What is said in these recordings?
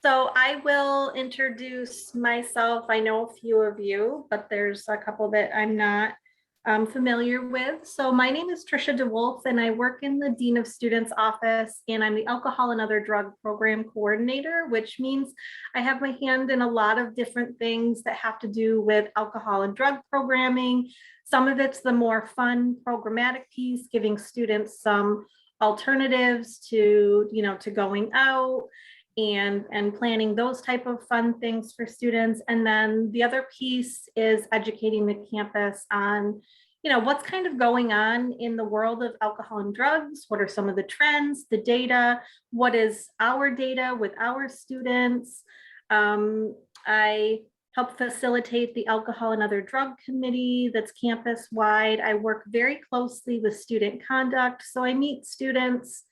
So I will introduce myself. I know a few of you, but there's a couple that I'm not familiar with. So my name is Trisha DeWolf, and I work in the Dean of Students office, and I'm the Alcohol and Other Drug Program Coordinator, which means I have my hand in a lot of different things that have to do with alcohol and drug programming. Some of it's the more fun programmatic piece, giving students some alternatives to, to going out and planning those type of fun things for students. And then the other piece is educating the campus on, what's kind of going on in the world of alcohol and drugs. What are some of the trends, the data? What is our data with our students? I help facilitate the Alcohol and Other Drug Committee that's campus wide. I work very closely with student conduct. So I meet students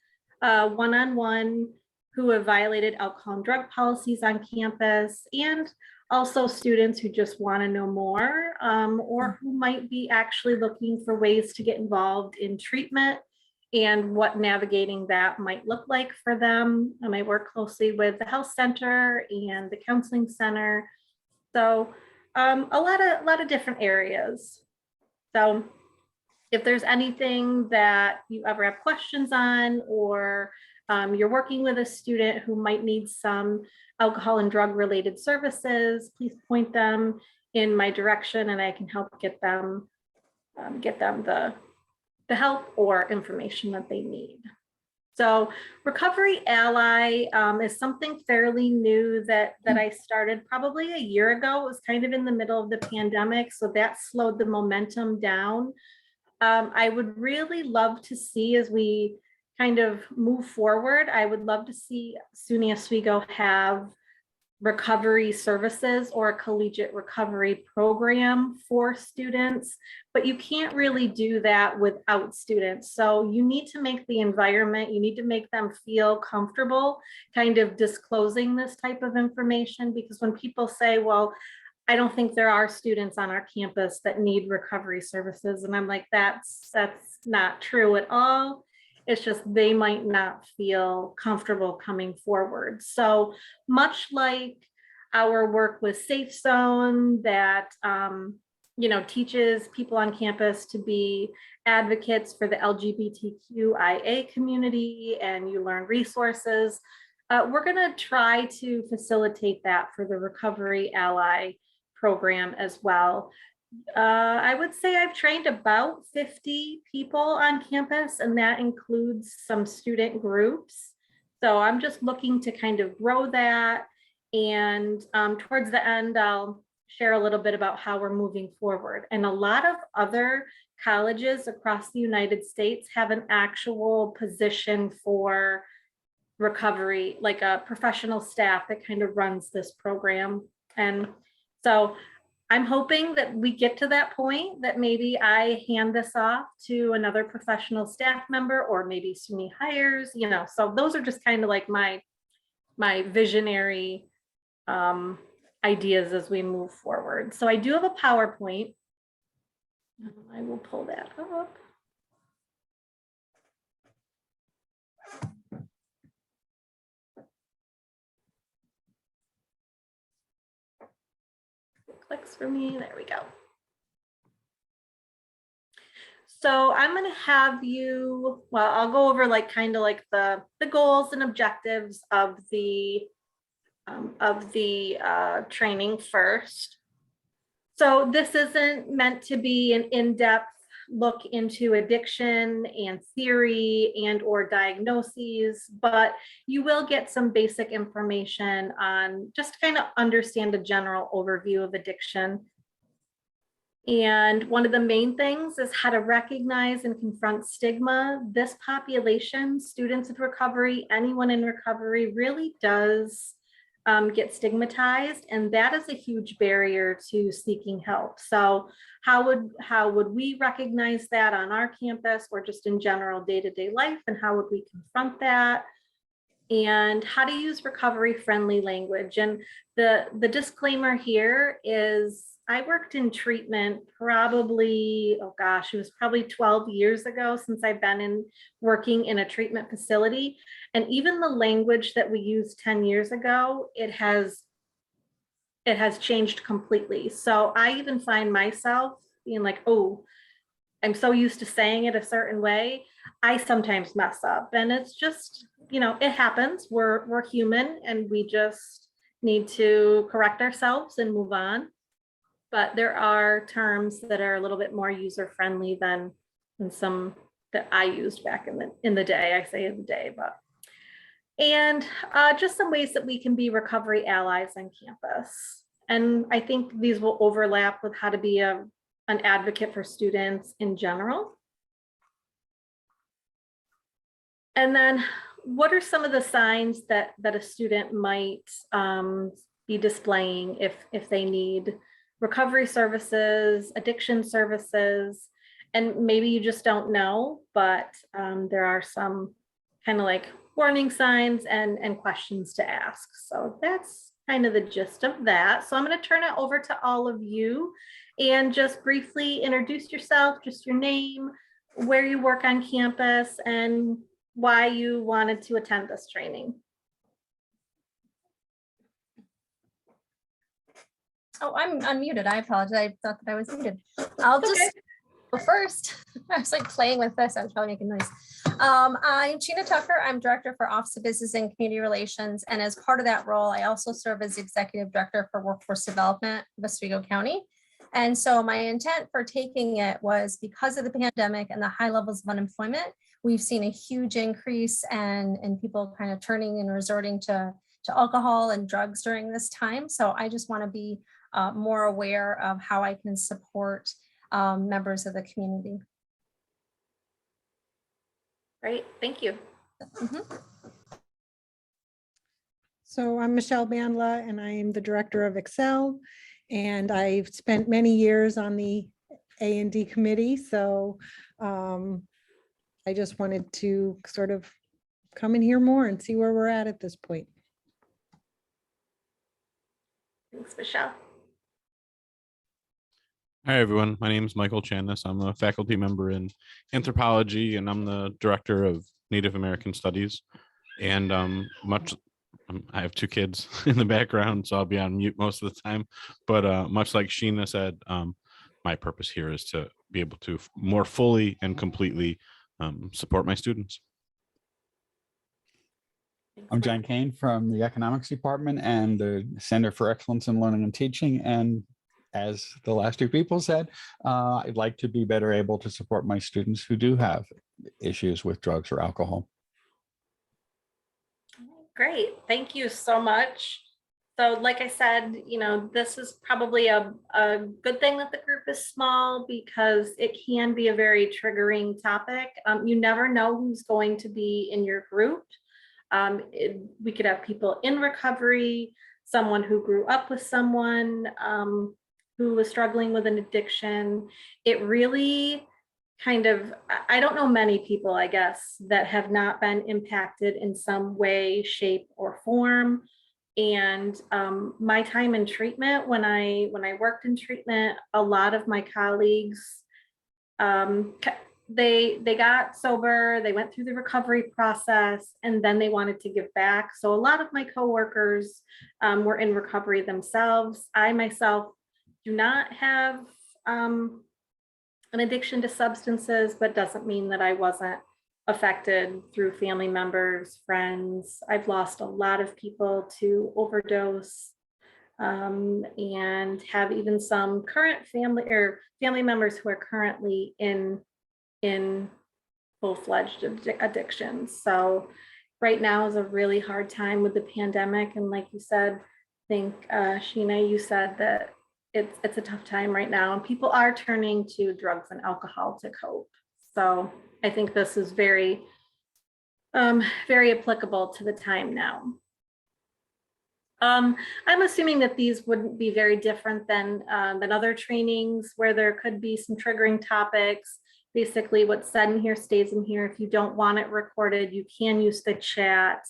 one-on-one who have violated alcohol and drug policies on campus, and also students who just want to know more, or who might be actually looking for ways to get involved in treatment and what navigating that might look like for them. I work closely with the health center and the counseling center. So a lot of different areas. So if there's anything that you ever have questions on, or you're working with a student who might need some alcohol and drug related services, please point them in my direction and I can help get them the help or information that they need. So Recovery Ally is something fairly new that I started probably a year ago. It was kind of in the middle of the pandemic, so that slowed the momentum down. I would really love to see, as we kind of move forward, I would love to see SUNY Oswego have recovery services or a collegiate recovery program for students, but you can't really do that without students. So you need to make the environment, you need to make them feel comfortable kind of disclosing this type of information, because when people say, well, I don't think there are students on our campus that need recovery services. And I'm like, that's not true at all. It's just they might not feel comfortable coming forward. So much like our work with Safe Zone that teaches people on campus to be advocates for the LGBTQIA community, and you learn resources, we're going to try to facilitate that for the Recovery Ally program as well. I would say I've trained about 50 people on campus, and that includes some student groups. So I'm just looking to kind of grow that. And towards the end, I'll share a little bit about how we're moving forward. And a lot of other colleges across the United States have an actual position for recovery, like a professional staff that kind of runs this program. And so I'm hoping that we get to that point that maybe I hand this off to another professional staff member, or maybe SUNY hires, so those are just kind of like my visionary ideas as we move forward. So I do have a PowerPoint. I will pull that up. Clicks for me. There we go. So I'm going to have you, well, I'll go over kind of the goals and objectives of the training first. So this isn't meant to be an in-depth look into addiction and theory and or diagnoses, but you will get some basic information on just to kind of understand a general overview of addiction. And one of the main things is how to recognize and confront stigma. This population, students in recovery, anyone in recovery, really does get stigmatized, and that is a huge barrier to seeking help. So how would we recognize that on our campus or just in general day-to-day life, and how would we confront that? And how to use recovery friendly language. And the disclaimer here is I worked in treatment probably, oh gosh, it was probably 12 years ago since I've been working in a treatment facility. And even the language that we used 10 years ago, it has changed completely. So I even find myself being like, oh, I'm so used to saying it a certain way. I sometimes mess up, and it's just, it happens. We're human, and we just need to correct ourselves and move on. But there are terms that are a little bit more user friendly than some that I used back in the day. I say in the day, but and just some ways that we can be recovery allies on campus. And I think these will overlap with how to be an advocate for students in general. And then what are some of the signs that a student might be displaying if they need recovery services, addiction services, and maybe you just don't know, but there are some kind of like warning signs and questions to ask. So that's kind of the gist of that. So I'm going to turn it over to all of you and just briefly introduce yourself, just your name, where you work on campus, and why you wanted to attend this training. Oh, I'm unmuted. I apologize. I thought that I was muted. I'll just go first. I was like playing with this. I was probably making noise. I'm Sheena Tucker. I'm Director for Office of Business and Community Relations. And as part of that role, I also serve as Executive Director for Workforce Development of Oswego County. And so my intent for taking it was because of the pandemic and the high levels of unemployment, we've seen a huge increase and people kind of turning and resorting to alcohol and drugs during this time. So I just want to be more aware of how I can support members of the community. Great, thank you. So I'm Michelle Bandla, and I am the Director of Excel, and I've spent many years on the A&D committee. So I just wanted to sort of come and hear more and see where we're at this point. Thanks, Michelle. Hi, everyone. My name is Michael Chandis. I'm a faculty member in anthropology, and I'm the director of Native American Studies. And I have two kids in the background, so I'll be on mute most of the time. But much like Sheena said, my purpose here is to be able to more fully and completely support my students. I'm John Kane from the Economics Department and the Center for Excellence in Learning and Teaching. And as the last two people said, I'd like to be better able to support my students who do have issues with drugs or alcohol. Great, thank you so much. So like I said, this is probably a good thing that the group is small because it can be a very triggering topic. You never know who's going to be in your group. We could have people in recovery, someone who grew up with someone who was struggling with an addiction. It really I don't know many people, I guess, that have not been impacted in some way, shape, or form. And my time in treatment, when I worked in treatment, a lot of my colleagues, they got sober, they went through the recovery process, and then they wanted to give back. So a lot of my coworkers were in recovery themselves. I myself do not have an addiction to substances, but doesn't mean that I wasn't affected through family members, friends. I've lost a lot of people to overdose and have even some current family members who are currently in full-fledged addictions. So right now is a really hard time with the pandemic. And like you said, I think Sheena, you said that it's a tough time right now, and people are turning to drugs and alcohol to cope. So I think this is very, very applicable to the time now. I'm assuming that these wouldn't be very different than other trainings where there could be some triggering topics. Basically, what's said in here stays in here. If you don't want it recorded, you can use the chat.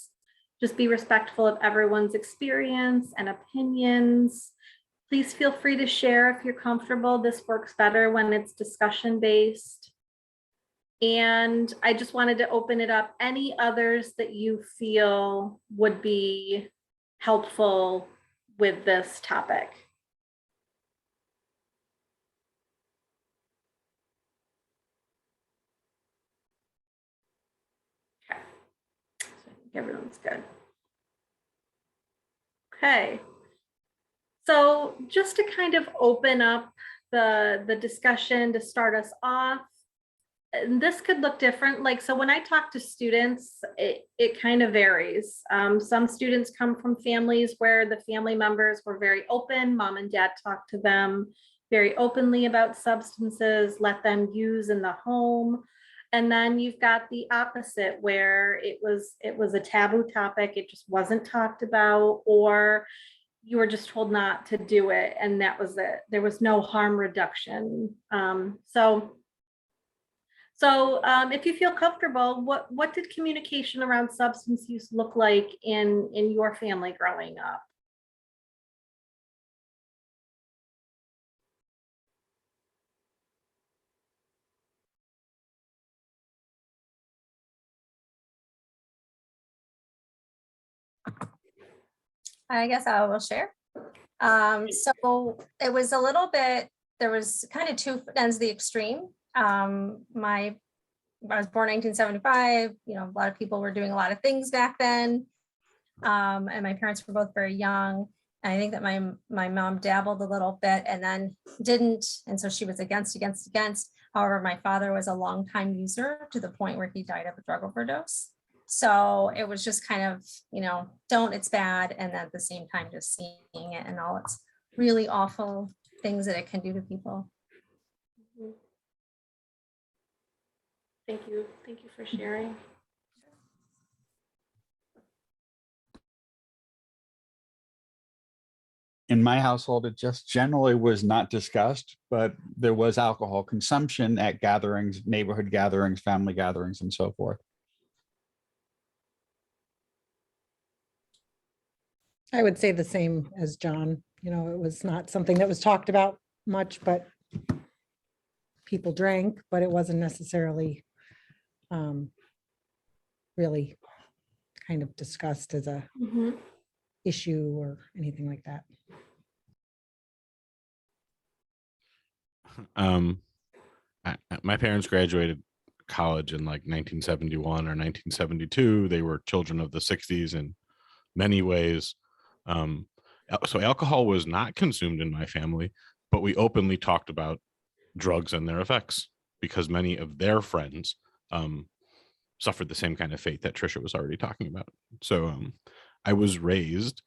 Just be respectful of everyone's experience and opinions. Please feel free to share if you're comfortable. This works better when it's discussion based. And I just wanted to open it up. Any others that you feel would be helpful with this topic? Okay, so I think everyone's good. Okay, so just to kind of open up the discussion to start us off, and this could look different. Like, so when I talk to students, it kind of varies. Some students come from families where the family members were very open. Mom and dad talked to them very openly about substances, let them use in the home. And then you've got the opposite where it was a taboo topic. It just wasn't talked about, or you were just told not to do it. And that was it. There was no harm reduction. So if you feel comfortable, what did communication around substance use look like in your family growing up? I guess I will share. So it was a little bit, there was kind of two ends of the extreme. I was born 1975, a lot of people were doing a lot of things back then. And my parents were both very young. And I think that my mom dabbled a little bit and then didn't. And so she was against. However, my father was a longtime user to the point where he died of a drug overdose. So it was just kind of, don't, it's bad. And then at the same time, just seeing it and all its really awful things that it can do to people. Thank you. Thank you for sharing. In my household, it just generally was not discussed, but there was alcohol consumption at gatherings, neighborhood gatherings, family gatherings, and so forth. I would say the same as John. It was not something that was talked about much, but people drank, but it wasn't necessarily really kind of discussed as a issue or anything like that. My parents graduated college in like 1971 or 1972. They were children of the 60s in many ways. So alcohol was not consumed in my family, but we openly talked about drugs and their effects because many of their friends suffered the same kind of fate that Trisha was already talking about. So I was raised,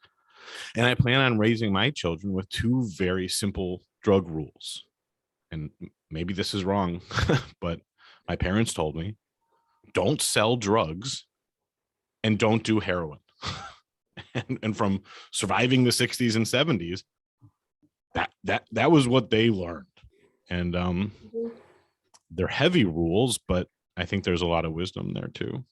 and I plan on raising my children with two very simple drug rules. And maybe this is wrong, but my parents told me, don't sell drugs and don't do heroin. and from surviving the 60s and 70s, that was what they learned. And they're heavy rules, but I think there's a lot of wisdom there too.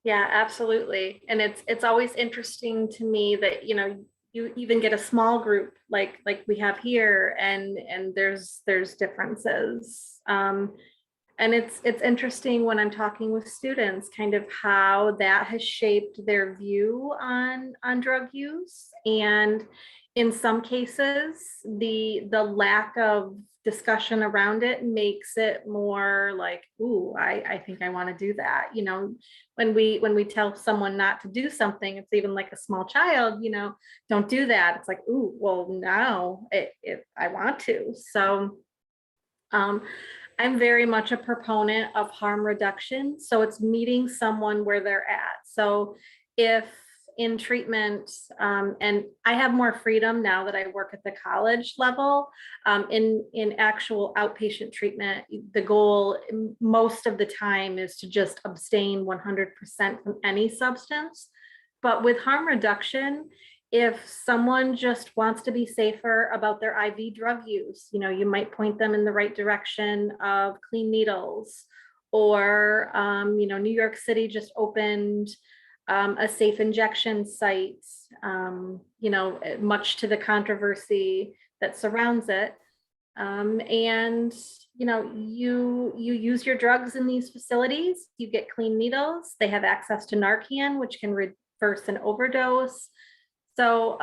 Yeah, absolutely. And it's always interesting to me that, you even get a small group like we have here, and there's differences. And it's interesting when I'm talking with students, kind of how that has shaped their view on drug use. And in some cases, the lack of discussion around it makes it more like, ooh, I think I want to do that. When we tell someone not to do something, it's even like a small child, don't do that. It's like, ooh, well, no, I want to. So I'm very much a proponent of harm reduction. So it's meeting someone where they're at. So if in treatment, and I have more freedom now that I work at the college level, in actual outpatient treatment, the goal most of the time is to just abstain 100% from any substance. But with harm reduction, if someone just wants to be safer about their IV drug use, you might point them in the right direction of clean needles, or, New York City just opened a safe injection site, you know, much to the controversy that surrounds it. And, you know, you use your drugs in these facilities, you get clean needles, they have access to Narcan, which can reverse an overdose. So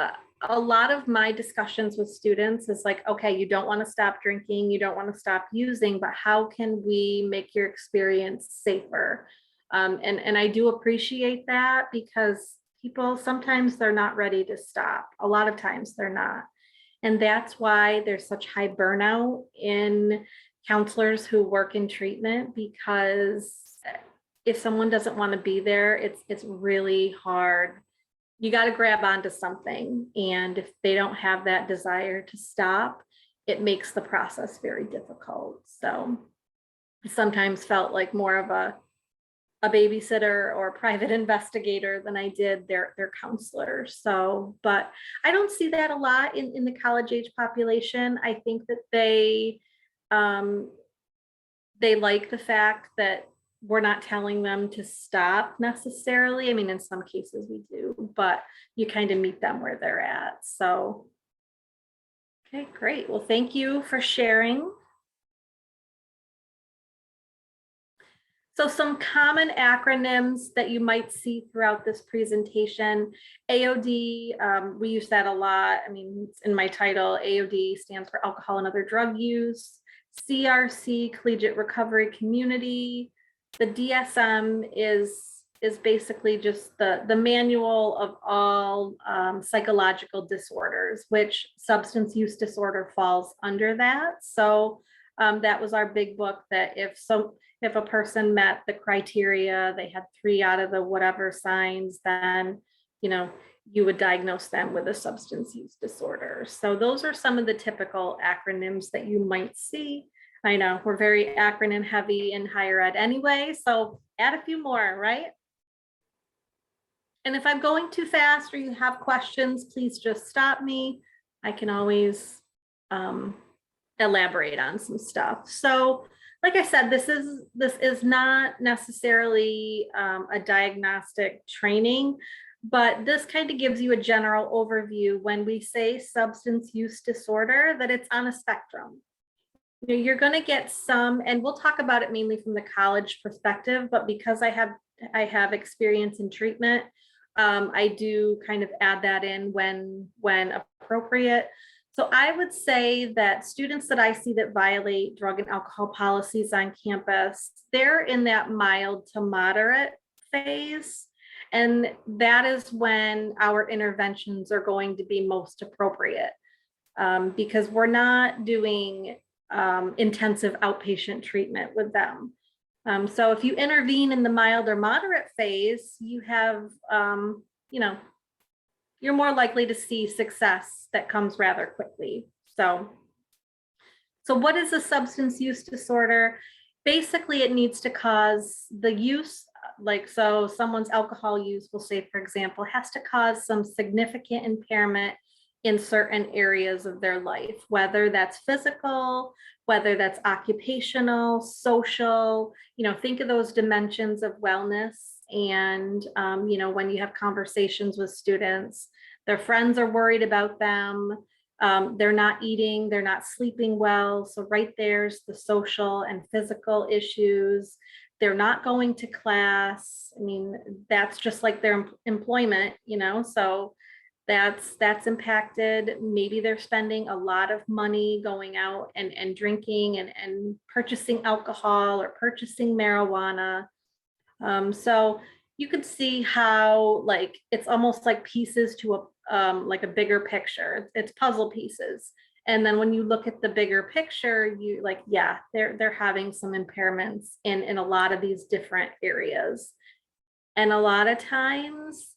a lot of my discussions with students is like, okay, you don't want to stop drinking, you don't want to stop using, but how can we make your experience safer? And I do appreciate that, because people, sometimes they're not ready to stop. A lot of times they're not. And that's why there's such high burnout in counselors who work in treatment, because if someone doesn't want to be there, it's really hard. You got to grab onto something. And if they don't have that desire to stop, it makes the process very difficult. So I sometimes felt like more of a babysitter or a private investigator than I did their counselor. So, but I don't see that a lot in the college age population. I think that they like the fact that we're not telling them to stop necessarily. I mean, in some cases we do, but you kind of meet them where they're at. So, okay, great. Well, thank you for sharing. So some common acronyms that you might see throughout this presentation: AOD, we use that a lot. I mean, it's in my title. AOD stands for alcohol and other drug use. CRC, Collegiate Recovery Community. The DSM is basically just the manual of all psychological disorders, which substance use disorder falls under that. So that was our big book, that if a person met the criteria, they had 3 out of the whatever signs, then, you know, you would diagnose them with a substance use disorder. So those are some of the typical acronyms that you might see. I know we're very acronym heavy in higher ed anyway, so add a few more, right? And if I'm going too fast or you have questions, please just stop me. I can always elaborate on some stuff. So like I said, this is not necessarily a diagnostic training, but this kind of gives you a general overview when we say substance use disorder, that it's on a spectrum. You know, you're going to get some, and we'll talk about it mainly from the college perspective, but because I have experience in treatment, I do kind of add that in when appropriate. So I would say that students that I see that violate drug and alcohol policies on campus, they're in that mild to moderate phase. And that is when our interventions are going to be most appropriate, because we're not doing intensive outpatient treatment with them. So if you intervene in the mild or moderate phase, you have, you know, you're more likely to see success that comes rather quickly. So what is a substance use disorder? Basically, it needs to cause the use, like, so someone's alcohol use, we'll say, for example, has to cause some significant impairment in certain areas of their life, whether that's physical, whether that's occupational, social, you know, think of those dimensions of wellness. And, you know, when you have conversations with students, their friends are worried about them. They're not eating, they're not sleeping well. So right there's the social and physical issues. They're not going to class. I mean, that's just like their employment, you know, so that's impacted. Maybe they're spending a lot of money going out and drinking and purchasing alcohol or purchasing marijuana. So you could see how, like, it's almost like pieces to like a bigger picture. It's puzzle pieces. And then when you look at the bigger picture, you like, yeah, they're having some impairments in a lot of these different areas. And a lot of times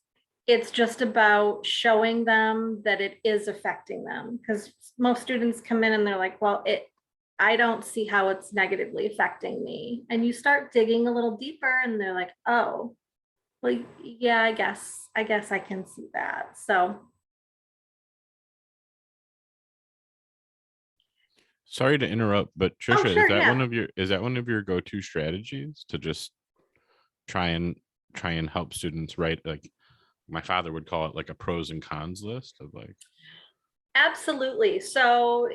it's just about showing them that it is affecting them, because most students come in and they're like, well, I don't see how it's negatively affecting me. And you start digging a little deeper and they're like, oh, well, yeah, I guess I can see that. So. Sorry to interrupt, but Trisha, sure, is that yeah. one of your go-to strategies to just try and try and help students write, like my father would call it, like a pros and cons list of like. Absolutely. So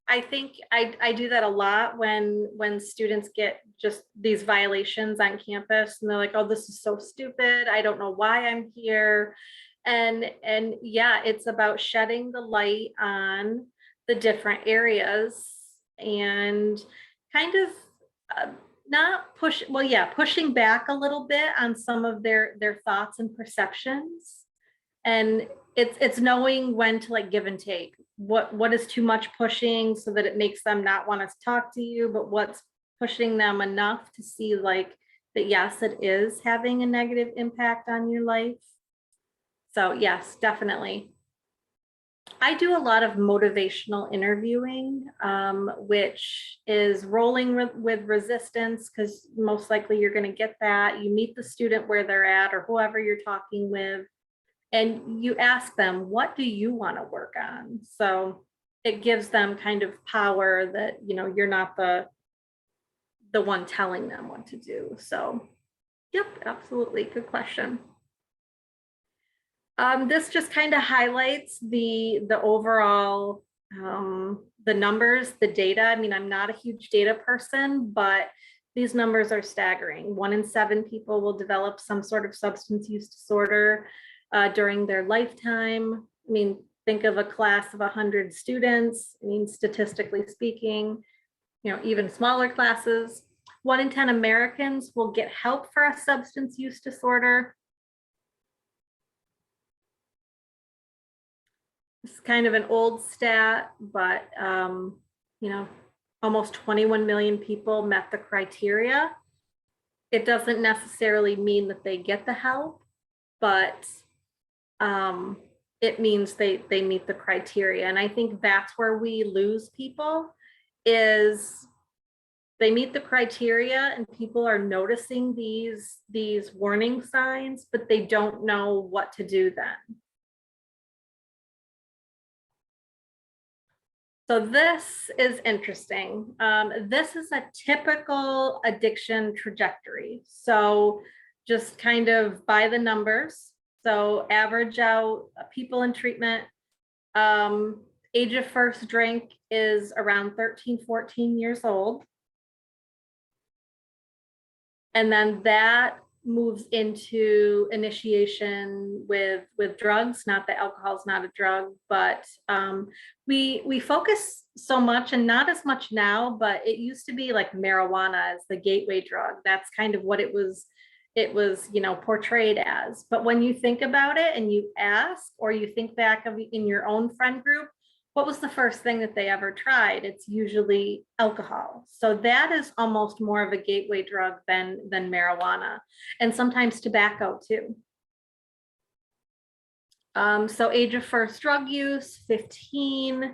I think I do that a lot when students get just these violations on campus and they're like, oh, this is so stupid. I don't know why I'm here. And yeah, it's about shedding the light on the different areas and kind of not push, well, yeah, pushing back a little bit on some of their thoughts and perceptions. And it's knowing when to like give and take. What is too much pushing so that it makes them not want to talk to you, but what's pushing them enough to see like that, yes, it is having a negative impact on your life. So yes, definitely. I do a lot of motivational interviewing, which is rolling with resistance, because most likely you're going to get that. You meet the student where they're at or whoever you're talking with, and you ask them, what do you want to work on? So it gives them kind of power that, you know, you're not the one telling them what to do. So, yep, absolutely. Good question. This just kind of highlights the overall, the numbers, the data. I mean, I'm not a huge data person, but these numbers are staggering. 1 in 7 people will develop some sort of substance use disorder during their lifetime. I mean, think of a class of 100 students. I mean, statistically speaking, you know, even smaller classes. 1 in 10 Americans will get help for a substance use disorder. It's kind of an old stat, but you know, almost 21 million people met the criteria. It doesn't necessarily mean that they get the help, but it means they meet the criteria. And I think that's where we lose people, is they meet the criteria and people are noticing these warning signs, but they don't know what to do then. So this is interesting. This is a typical addiction trajectory. So just kind of by the numbers. So average out people in treatment. Age of first drink is around 13, 14 years old. And then that moves into initiation with drugs. Not that alcohol is not a drug, but we focus so much, and not as much now, but it used to be like marijuana as the gateway drug. That's kind of what it was, you know, portrayed as. But when you think about it and you ask, or you think back of in your own friend group, what was the first thing that they ever tried? It's usually alcohol. So that is almost more of a gateway drug than marijuana, and sometimes tobacco too. So age of first drug use, 15.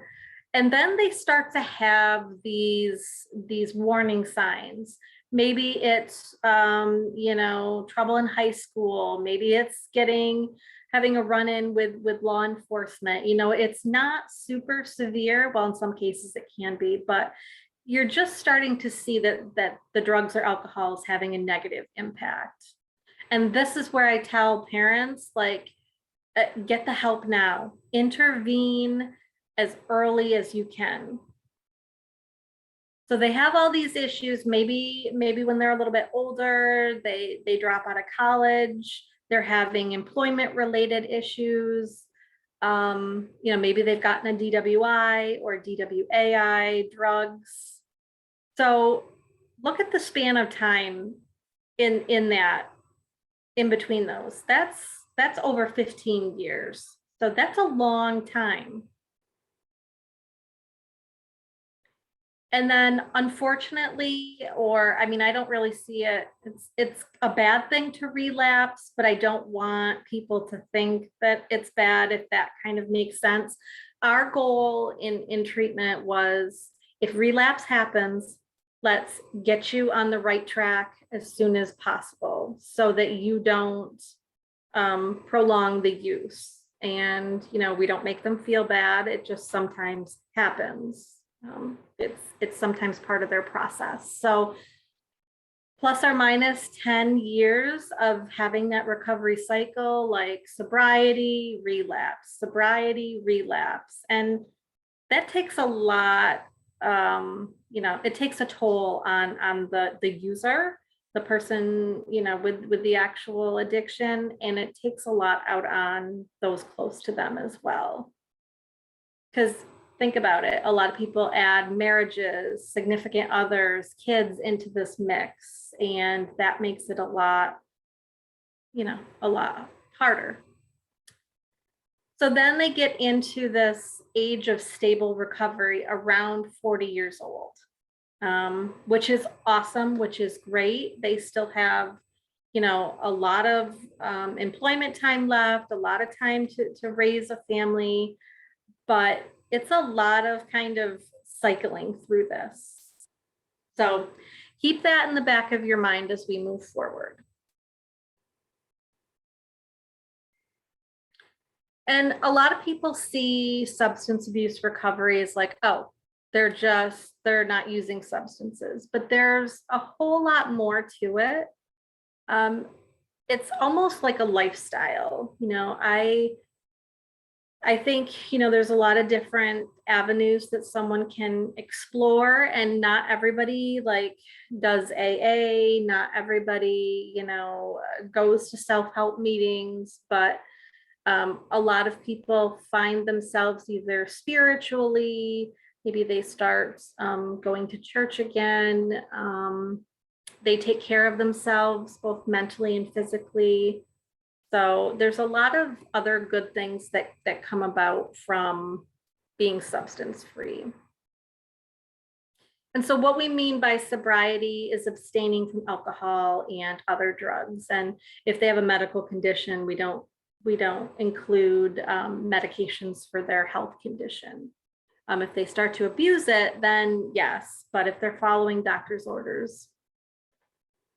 And then they start to have these warning signs. Maybe it's, you know, trouble in high school. Maybe it's having a run-in with law enforcement. You know, it's not super severe. Well, in some cases it can be, but you're just starting to see that the drugs or alcohol is having a negative impact. And this is where I tell parents, like, get the help now. Intervene as early as you can. So they have all these issues. Maybe when they're a little bit older, they drop out of college. They're having employment related issues. You know, maybe they've gotten a DWI or DWAI drugs. So look at the span of time in between those. That's over 15 years. So that's a long time. And then unfortunately, or I mean, I don't really see it, it's a bad thing to relapse, but I don't want people to think that it's bad, if that kind of makes sense. Our goal in treatment was, if relapse happens, let's get you on the right track as soon as possible so that you don't prolong the use. And, you know, we don't make them feel bad. It just sometimes happens. It's sometimes part of their process. So plus or minus 10 years of having that recovery cycle, like sobriety, relapse, sobriety, relapse. And that takes a lot, it takes a toll on the user, the person, with the actual addiction, and it takes a lot out on those close to them as well. Because think about it, a lot of people add marriages, significant others, kids into this mix, and that makes it a lot harder. So then they get into this age of stable recovery around 40 years old, which is awesome, which is great. They still have, a lot of employment time left, a lot of time to raise a family, but it's a lot of kind of cycling through this. So keep that in the back of your mind as we move forward. And a lot of people see substance abuse recovery as like, oh, they're not using substances, but there's a whole lot more to it. It's almost like a lifestyle. I think, there's a lot of different avenues that someone can explore, and not everybody does AA, not everybody, goes to self-help meetings, but a lot of people find themselves either spiritually, maybe they start going to church again. They take care of themselves both mentally and physically. So there's a lot of other good things that come about from being substance free. And so what we mean by sobriety is abstaining from alcohol and other drugs. And if they have a medical condition, we don't include medications for their health condition. If they start to abuse it, then yes, but if they're following doctor's orders.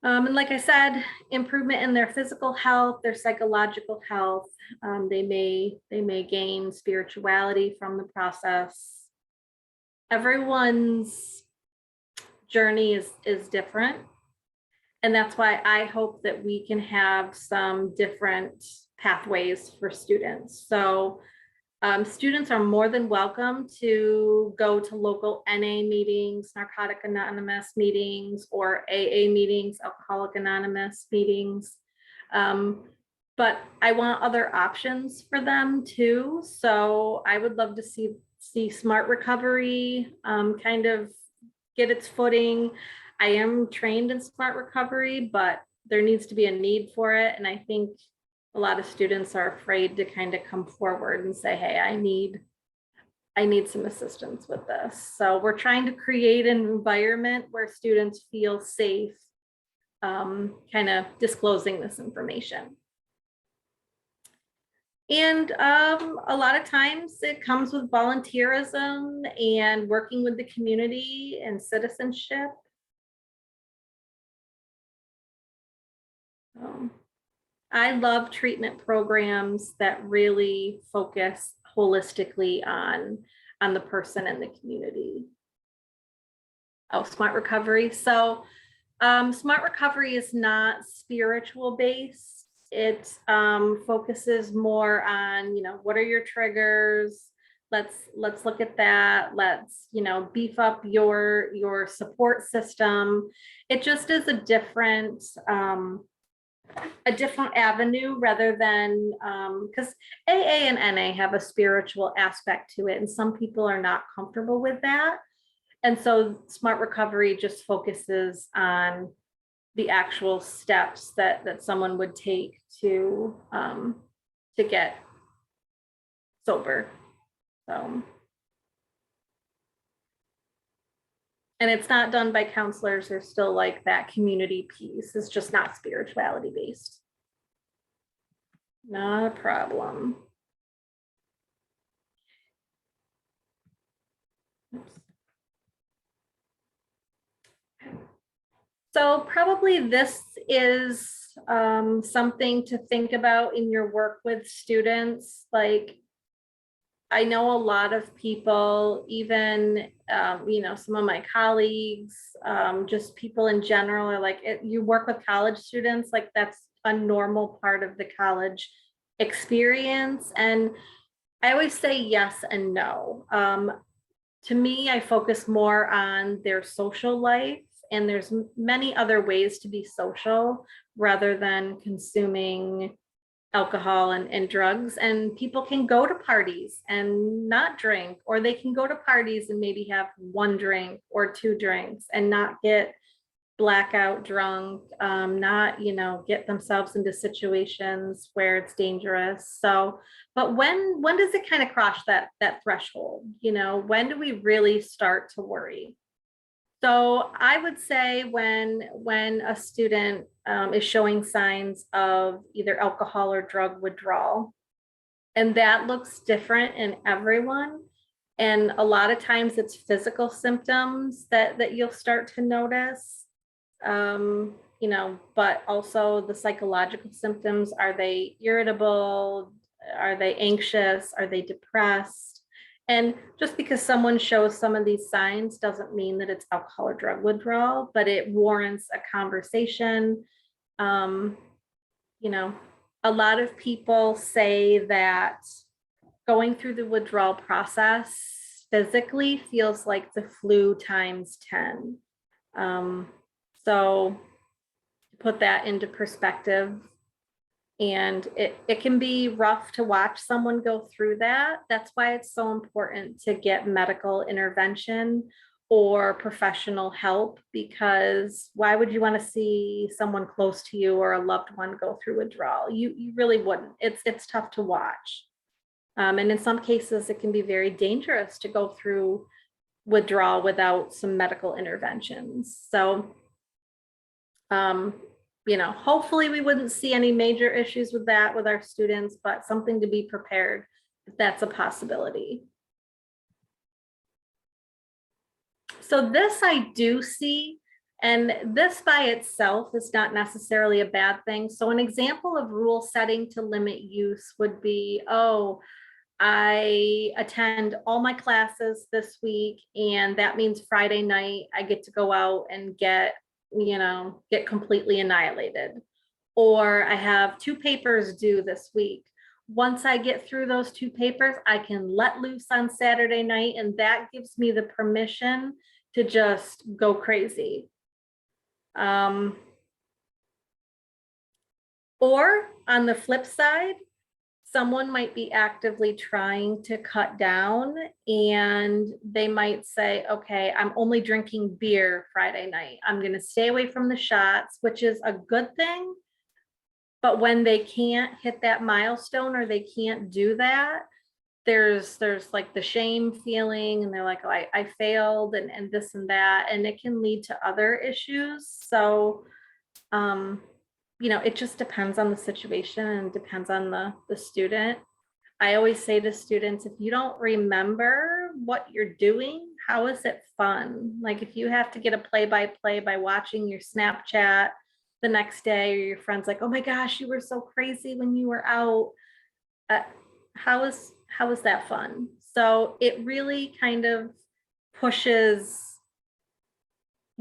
And like I said, improvement in their physical health, their psychological health, they may gain spirituality from the process. Everyone's journey is different. And that's why I hope that we can have some different pathways for students. So students are more than welcome to go to local NA meetings, Narcotic Anonymous meetings, or AA meetings, Alcoholic Anonymous meetings. But I want other options for them too. So I would love to see Smart Recovery kind of get its footing. I am trained in Smart Recovery, but there needs to be a need for it. And I think a lot of students are afraid to kind of come forward and say, hey, I need some assistance with this. So we're trying to create an environment where students feel safe kind of disclosing this information. And a lot of times it comes with volunteerism and working with the community and citizenship. I love treatment programs that really focus holistically on the person and the community. Oh, Smart Recovery. So Smart Recovery is not spiritual based. It focuses more on, what are your triggers? Let's look at that. Let's, beef up your support system. It just is a different avenue rather than because AA and NA have a spiritual aspect to it, and some people are not comfortable with that. And so Smart Recovery just focuses on the actual steps that someone would take to get sober. So, and it's not done by counselors. There's still like that community piece. It's just not spirituality based. Not a problem. Oops. So probably this is something to think about in your work with students. Like, I know a lot of people, even, some of my colleagues, just people in general are like, you work with college students, like that's a normal part of the college experience. And I always say yes and no. To me, I focus more on their social life, and there's many other ways to be social rather than consuming alcohol and drugs. And people can go to parties and not drink, or they can go to parties and maybe have one drink or two drinks and not get blackout drunk, not, get themselves into situations where it's dangerous. So, but when does it kind of cross that threshold? When do we really start to worry? So I would say when a student is showing signs of either alcohol or drug withdrawal, and that looks different in everyone. And a lot of times it's physical symptoms that you'll start to notice. But also the psychological symptoms. Are they irritable? Are they anxious? Are they depressed? And just because someone shows some of these signs doesn't mean that it's alcohol or drug withdrawal, but it warrants a conversation. A lot of people say that going through the withdrawal process physically feels like the flu times 10. So put that into perspective. And it can be rough to watch someone go through that. That's why it's so important to get medical intervention or professional help, because why would you want to see someone close to you or a loved one go through withdrawal? You really wouldn't. It's tough to watch. And in some cases, it can be very dangerous to go through withdrawal without some medical interventions. So, hopefully we wouldn't see any major issues with that with our students, but something to be prepared if that's a possibility. So this I do see, and this by itself is not necessarily a bad thing. So an example of rule setting to limit use would be, I attend all my classes this week, and that means Friday night I get to go out and get completely annihilated. Or I have 2 papers due this week. Once I get through those 2 papers, I can let loose on Saturday night, and that gives me the permission to just go crazy. Or on the flip side, someone might be actively trying to cut down, and they might say, okay, I'm only drinking beer Friday night. I'm going to stay away from the shots, which is a good thing. But when they can't hit that milestone or they can't do that, there's like the shame feeling, and they're like, oh, I failed and this and that, and it can lead to other issues. So, it just depends on the situation and depends on the student. I always say to students, if you don't remember what you're doing, how is it fun? Like if you have to get a play-by-play by watching your Snapchat the next day, or your friend's like, oh my gosh, you were so crazy when you were out. How is that fun? So it really kind of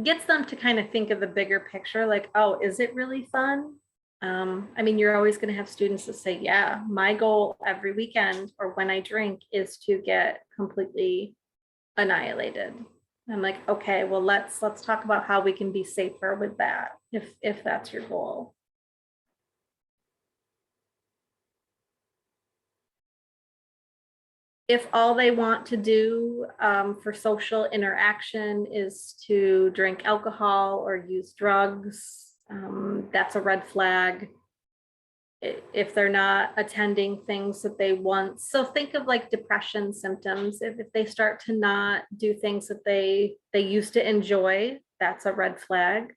gets them to kind of think of the bigger picture, like, oh, is it really fun? You're always going to have students that say, yeah, my goal every weekend or when I drink is to get completely annihilated. I'm like, okay, well, let's talk about how we can be safer with that, if that's your goal. If all they want to do for social interaction is to drink alcohol or use drugs, that's a red flag. If they're not attending things that they want. So think of like depression symptoms. If they start to not do things that they used to enjoy, that's a red flag.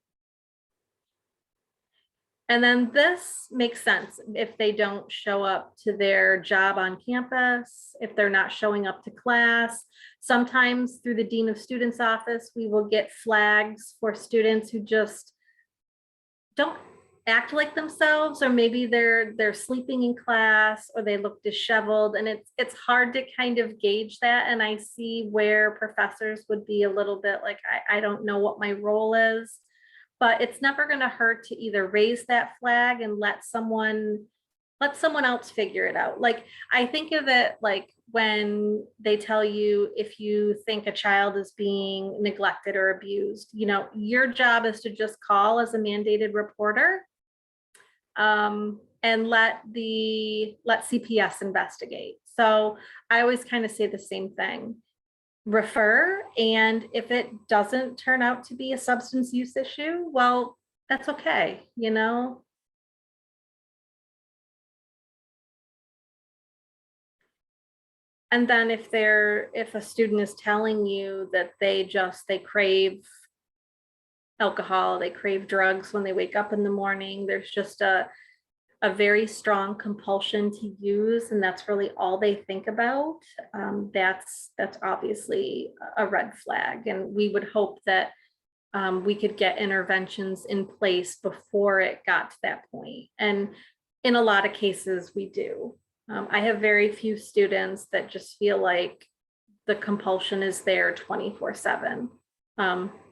And then this makes sense if they don't show up to their job on campus, if they're not showing up to class. Sometimes through the Dean of Students office, we will get flags for students who just act like themselves, or maybe they're sleeping in class, or they look disheveled, and it's hard to kind of gauge that. And I see where professors would be a little bit like, I don't know what my role is, but it's never going to hurt to either raise that flag and let someone else figure it out. Like, I think of it like when they tell you, if you think a child is being neglected or abused, your job is to just call as a mandated reporter, and let CPS investigate. So I always kind of say the same thing: refer, and if it doesn't turn out to be a substance use issue, well, that's okay. And then if a student is telling you that they crave alcohol, they crave drugs when they wake up in the morning, there's just a very strong compulsion to use, and that's really all they think about, that's obviously a red flag. And we would hope that we could get interventions in place before it got to that point. And in a lot of cases, we do. I have very few students that just feel like the compulsion is there 24/7.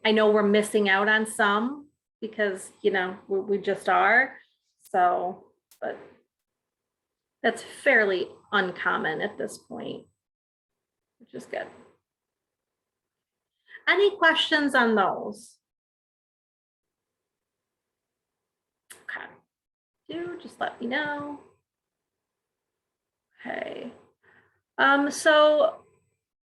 I know we're missing out on some because, we just are. So, but that's fairly uncommon at this point, which is good. Any questions on those? Okay. Just let me know. Okay. So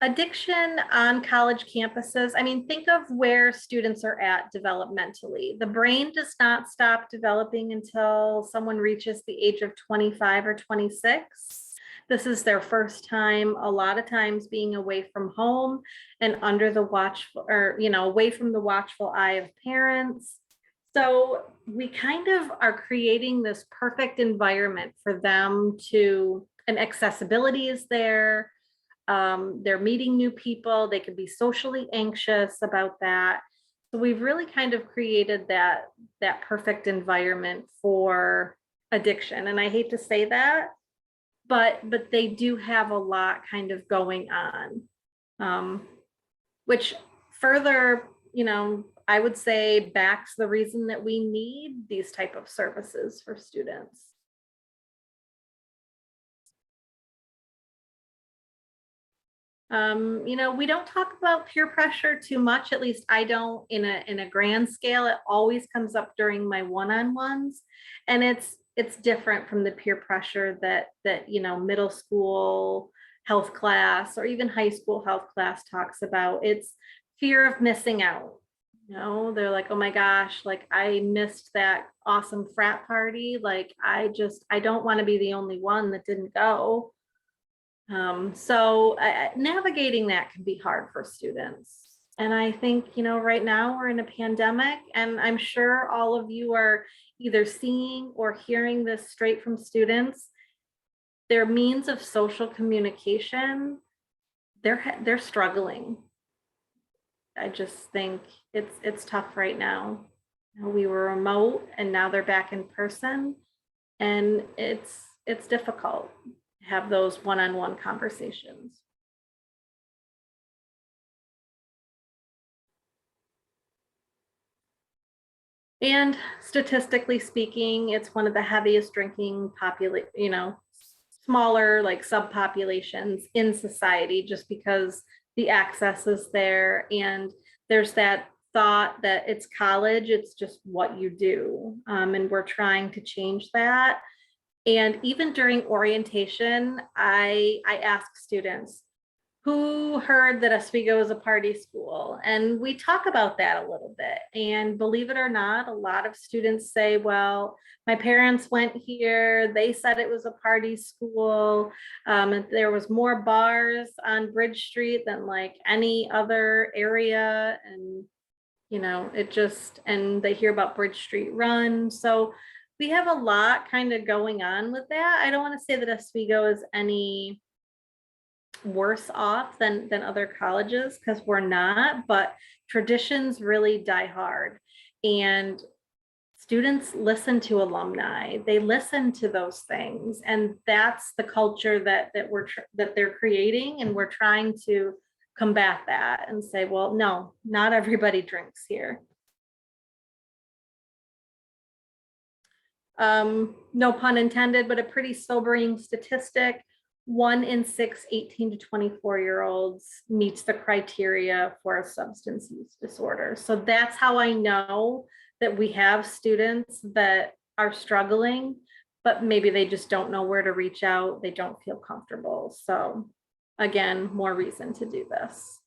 addiction on college campuses, think of where students are at developmentally. The brain does not stop developing until someone reaches the age of 25 or 26. This is their first time, a lot of times, being away from home and under the watchful, or, away from the watchful eye of parents. So we kind of are creating this perfect environment for them and accessibility is there. They're meeting new people. They can be socially anxious about that. So we've really kind of created that perfect environment for addiction. And I hate to say that, but they do have a lot kind of going on, which further, I would say backs the reason that we need these type of services for students. We don't talk about peer pressure too much, at least I don't in a grand scale. It always comes up during my one-on-ones, and it's different from the peer pressure that middle school health class or even high school health class talks about. It's fear of missing out. They're like, oh my gosh, like I missed that awesome frat party. Like I don't want to be the only one that didn't go. So navigating that can be hard for students. And I think, right now we're in a pandemic, and I'm sure all of you are either seeing or hearing this straight from students. Their means of social communication, they're struggling. I just think it's tough right now. We were remote and now they're back in person, and it's difficult to have those one-on-one conversations. And statistically speaking, it's one of the heaviest drinking smaller like subpopulations in society, just because the access is there, and there's that thought that it's college, it's just what you do, and we're trying to change that. And even during orientation, I ask students, who heard that Oswego is a party school? And we talk about that a little bit. And believe it or not, a lot of students say, well, my parents went here, they said it was a party school. There was more bars on Bridge Street than like any other area. And, and they hear about Bridge Street Run. So we have a lot kind of going on with that. I don't want to say that Oswego is any worse off than other colleges, because we're not, but traditions really die hard, and students listen to alumni, they listen to those things, and that's the culture that they're creating, and we're trying to combat that and say, well, no, not everybody drinks here. No pun intended, but a pretty sobering statistic. 1 in 6 18 to 24-year-olds meets the criteria for a substance use disorder. So that's how I know that we have students that are struggling, but maybe they just don't know where to reach out. They don't feel comfortable. So again, more reason to do this.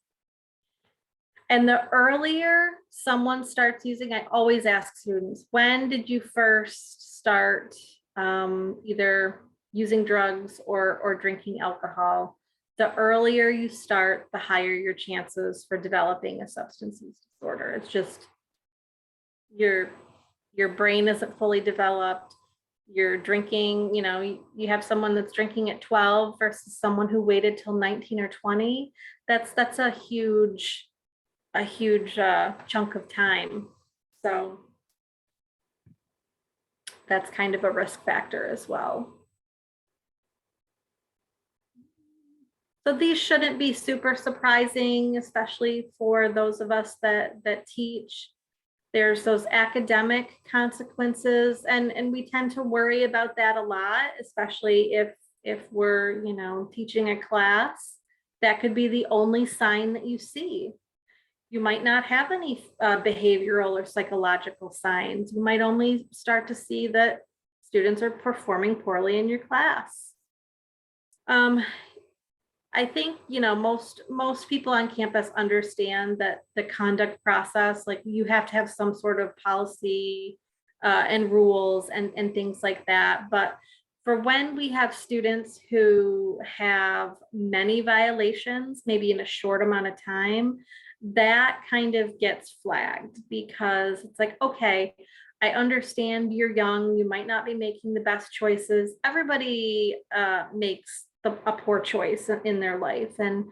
And the earlier someone starts using, I always ask students, when did you first start either using drugs or drinking alcohol? The earlier you start, the higher your chances for developing a substance use disorder. It's just your brain isn't fully developed. You're drinking, you know, you have someone that's drinking at 12 versus someone who waited till 19 or 20. That's a huge chunk of time. So that's kind of a risk factor as well. So these shouldn't be super surprising, especially for those of us that teach. There's those academic consequences, and we tend to worry about that a lot, especially if we're, you know, teaching a class. That could be the only sign that you see. You might not have any behavioral or psychological signs. You might only start to see that students are performing poorly in your class. I think, you know, most people on campus understand that the conduct process, like you have to have some sort of policy and rules and things like that. But for when we have students who have many violations, maybe in a short amount of time, that kind of gets flagged, because it's like, okay, I understand you're young, you might not be making the best choices. Everybody makes a poor choice in their life, and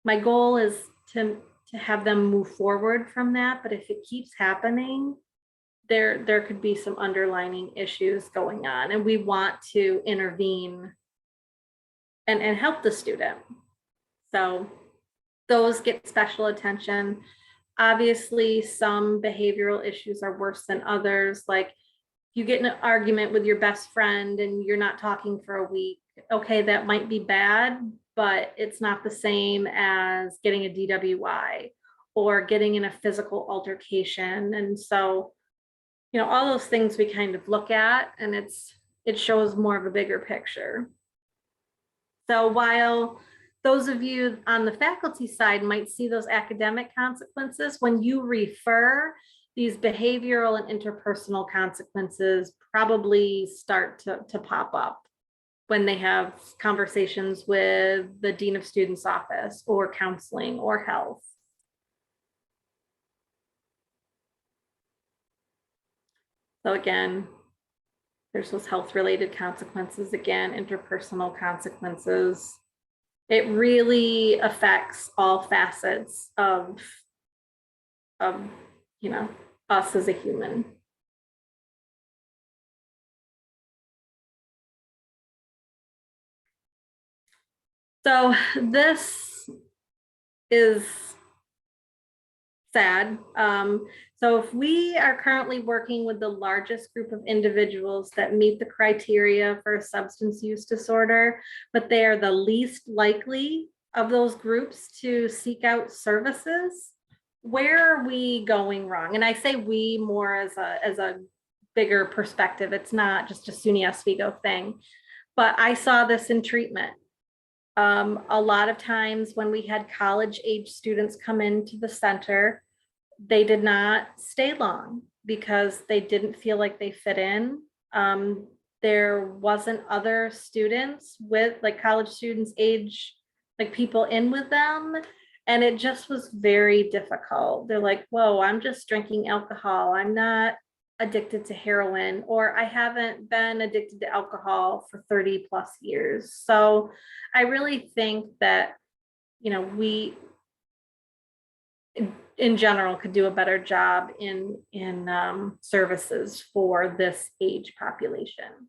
my goal is to have them move forward from that. But if it keeps happening, there could be some underlying issues going on, and we want to intervene and help the student. So those get special attention. Obviously, some behavioral issues are worse than others. Like you get in an argument with your best friend and you're not talking for a week. Okay, that might be bad, but it's not the same as getting a DWI or getting in a physical altercation. And so, you know, all those things we kind of look at, and it shows more of a bigger picture. So while those of you on the faculty side might see those academic consequences, when you refer, these behavioral and interpersonal consequences probably start to pop up when they have conversations with the dean of students office or counseling or health. So again, there's those health related consequences, again, interpersonal consequences. It really affects all facets of you know, us as a human. So this is sad. So if we are currently working with the largest group of individuals that meet the criteria for a substance use disorder, but they are the least likely of those groups to seek out services, where are we going wrong? And I say we more as a bigger perspective. It's not just a SUNY Oswego thing, but I saw this in treatment. A lot of times when we had college age students come into the center, they did not stay long because they didn't feel like they fit in. There wasn't other students with, like, college students age, like people in with them. And it just was very difficult. They're like, whoa, I'm just drinking alcohol. I'm not addicted to heroin, or I haven't been addicted to alcohol for 30 plus years. So I really think that, you know, in general could do a better job in services for this age population.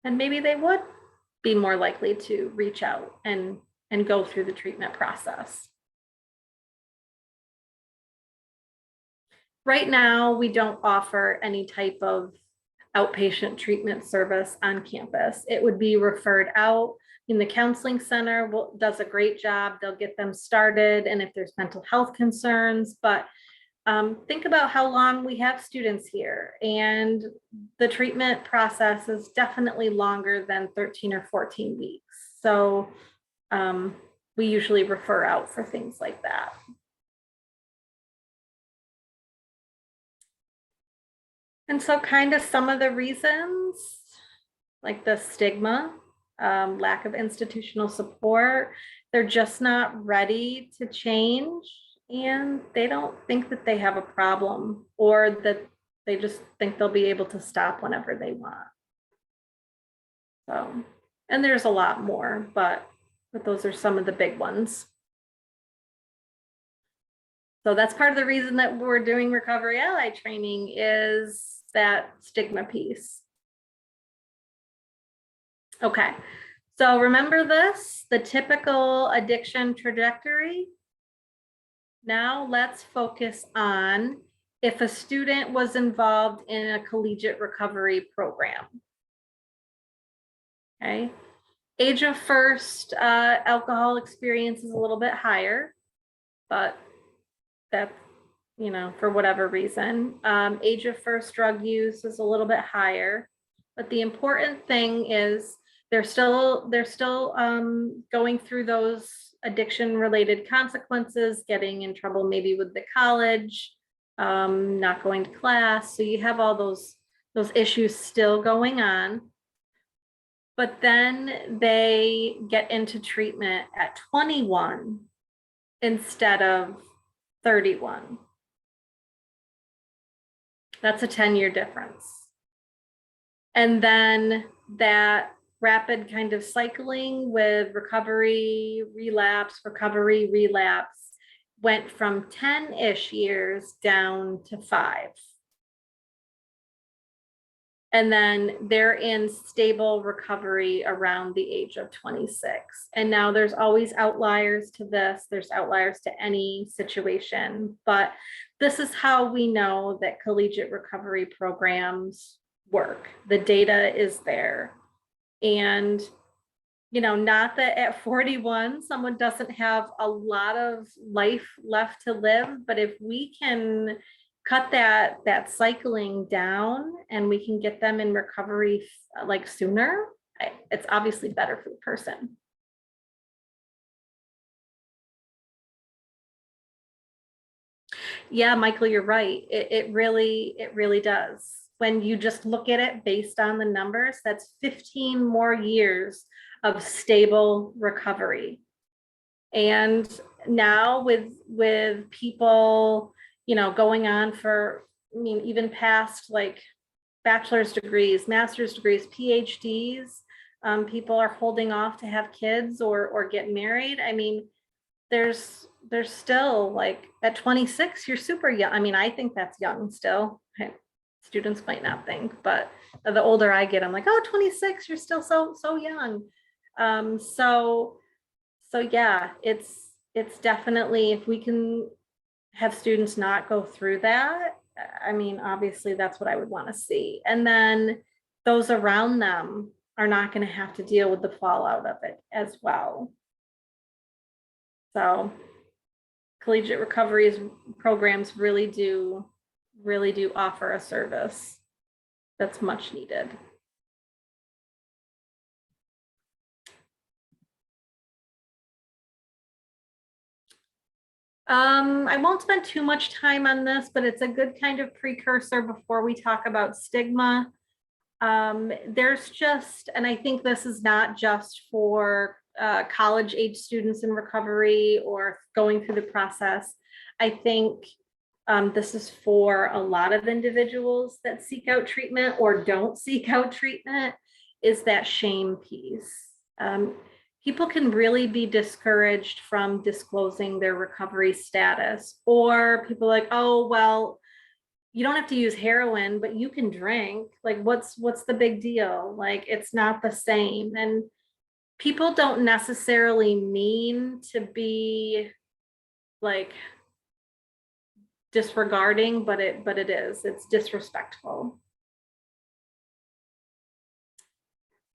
And maybe they would be more likely to reach out and go through the treatment process. Right now, we don't offer any type of outpatient treatment service on campus. It would be referred out. In the counseling center does a great job. They'll get them started, and if there's mental health concerns, but think about how long we have students here, and the treatment process is definitely longer than 13 or 14 weeks. So we usually refer out for things like that. And so kind of some of the reasons, like the stigma, lack of institutional support, they're just not ready to change, and they don't think that they have a problem, or that they just think they'll be able to stop whenever they want. So, and there's a lot more, but those are some of the big ones. So that's part of the reason that we're doing recovery ally training, is that stigma piece. Okay, so remember this, the typical addiction trajectory. Now let's focus on if a student was involved in a collegiate recovery program. Okay, age of first alcohol experience is a little bit higher, but that's, you know, for whatever reason. Age of first drug use is a little bit higher, but the important thing is they're still going through those addiction related consequences, getting in trouble maybe with the college, not going to class. So you have all those issues still going on. But then they get into treatment at 21 instead of 31. That's a 10-year difference. And then that rapid kind of cycling with recovery, relapse, recovery, relapse went from 10-ish years down to 5. And then they're in stable recovery around the age of 26. And now there's always outliers to this. There's outliers to any situation, but this is how we know that collegiate recovery programs work. The data is there. And, you know, not that at 41, someone doesn't have a lot of life left to live, but if we can cut that cycling down and we can get them in recovery like sooner, it's obviously better for the person. Yeah, Michael, you're right. It really does. When you just look at it based on the numbers, that's 15 more years of stable recovery. And now with people, you know, going on for, I mean, even past like bachelor's degrees, master's degrees, PhDs, people are holding off to have kids or get married. I mean, there's still, like, at 26, you're super young. I mean, I think that's young still. Students might not think, but the older I get, I'm like, oh, 26, you're still so young. So yeah, it's definitely, if we can have students not go through that, I mean, obviously that's what I would want to see. And then those around them are not going to have to deal with the fallout of it as well. So collegiate recovery programs really do offer a service that's much needed. I won't spend too much time on this, but it's a good kind of precursor before we talk about stigma. There's just, and I think this is not just for college age students in recovery or going through the process. I think this is for a lot of individuals that seek out treatment or don't seek out treatment, is that shame piece. people can really be discouraged from disclosing their recovery status, or people like, oh, well, you don't have to use heroin, but you can drink. Like, what's the big deal? Like, it's not the same. And people don't necessarily mean to be like disregarding, but it is. It's disrespectful.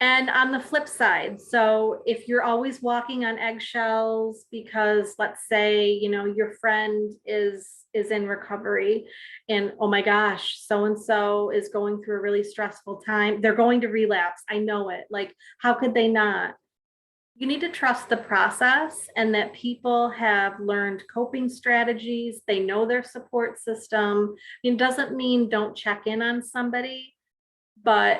And on the flip side, so if you're always walking on eggshells because, let's say, you know, your friend is in recovery and, oh my gosh, so and so is going through a really stressful time, they're going to relapse, I know it, like, how could they not? You need to trust the process and that people have learned coping strategies, they know their support system. It doesn't mean don't check in on somebody, but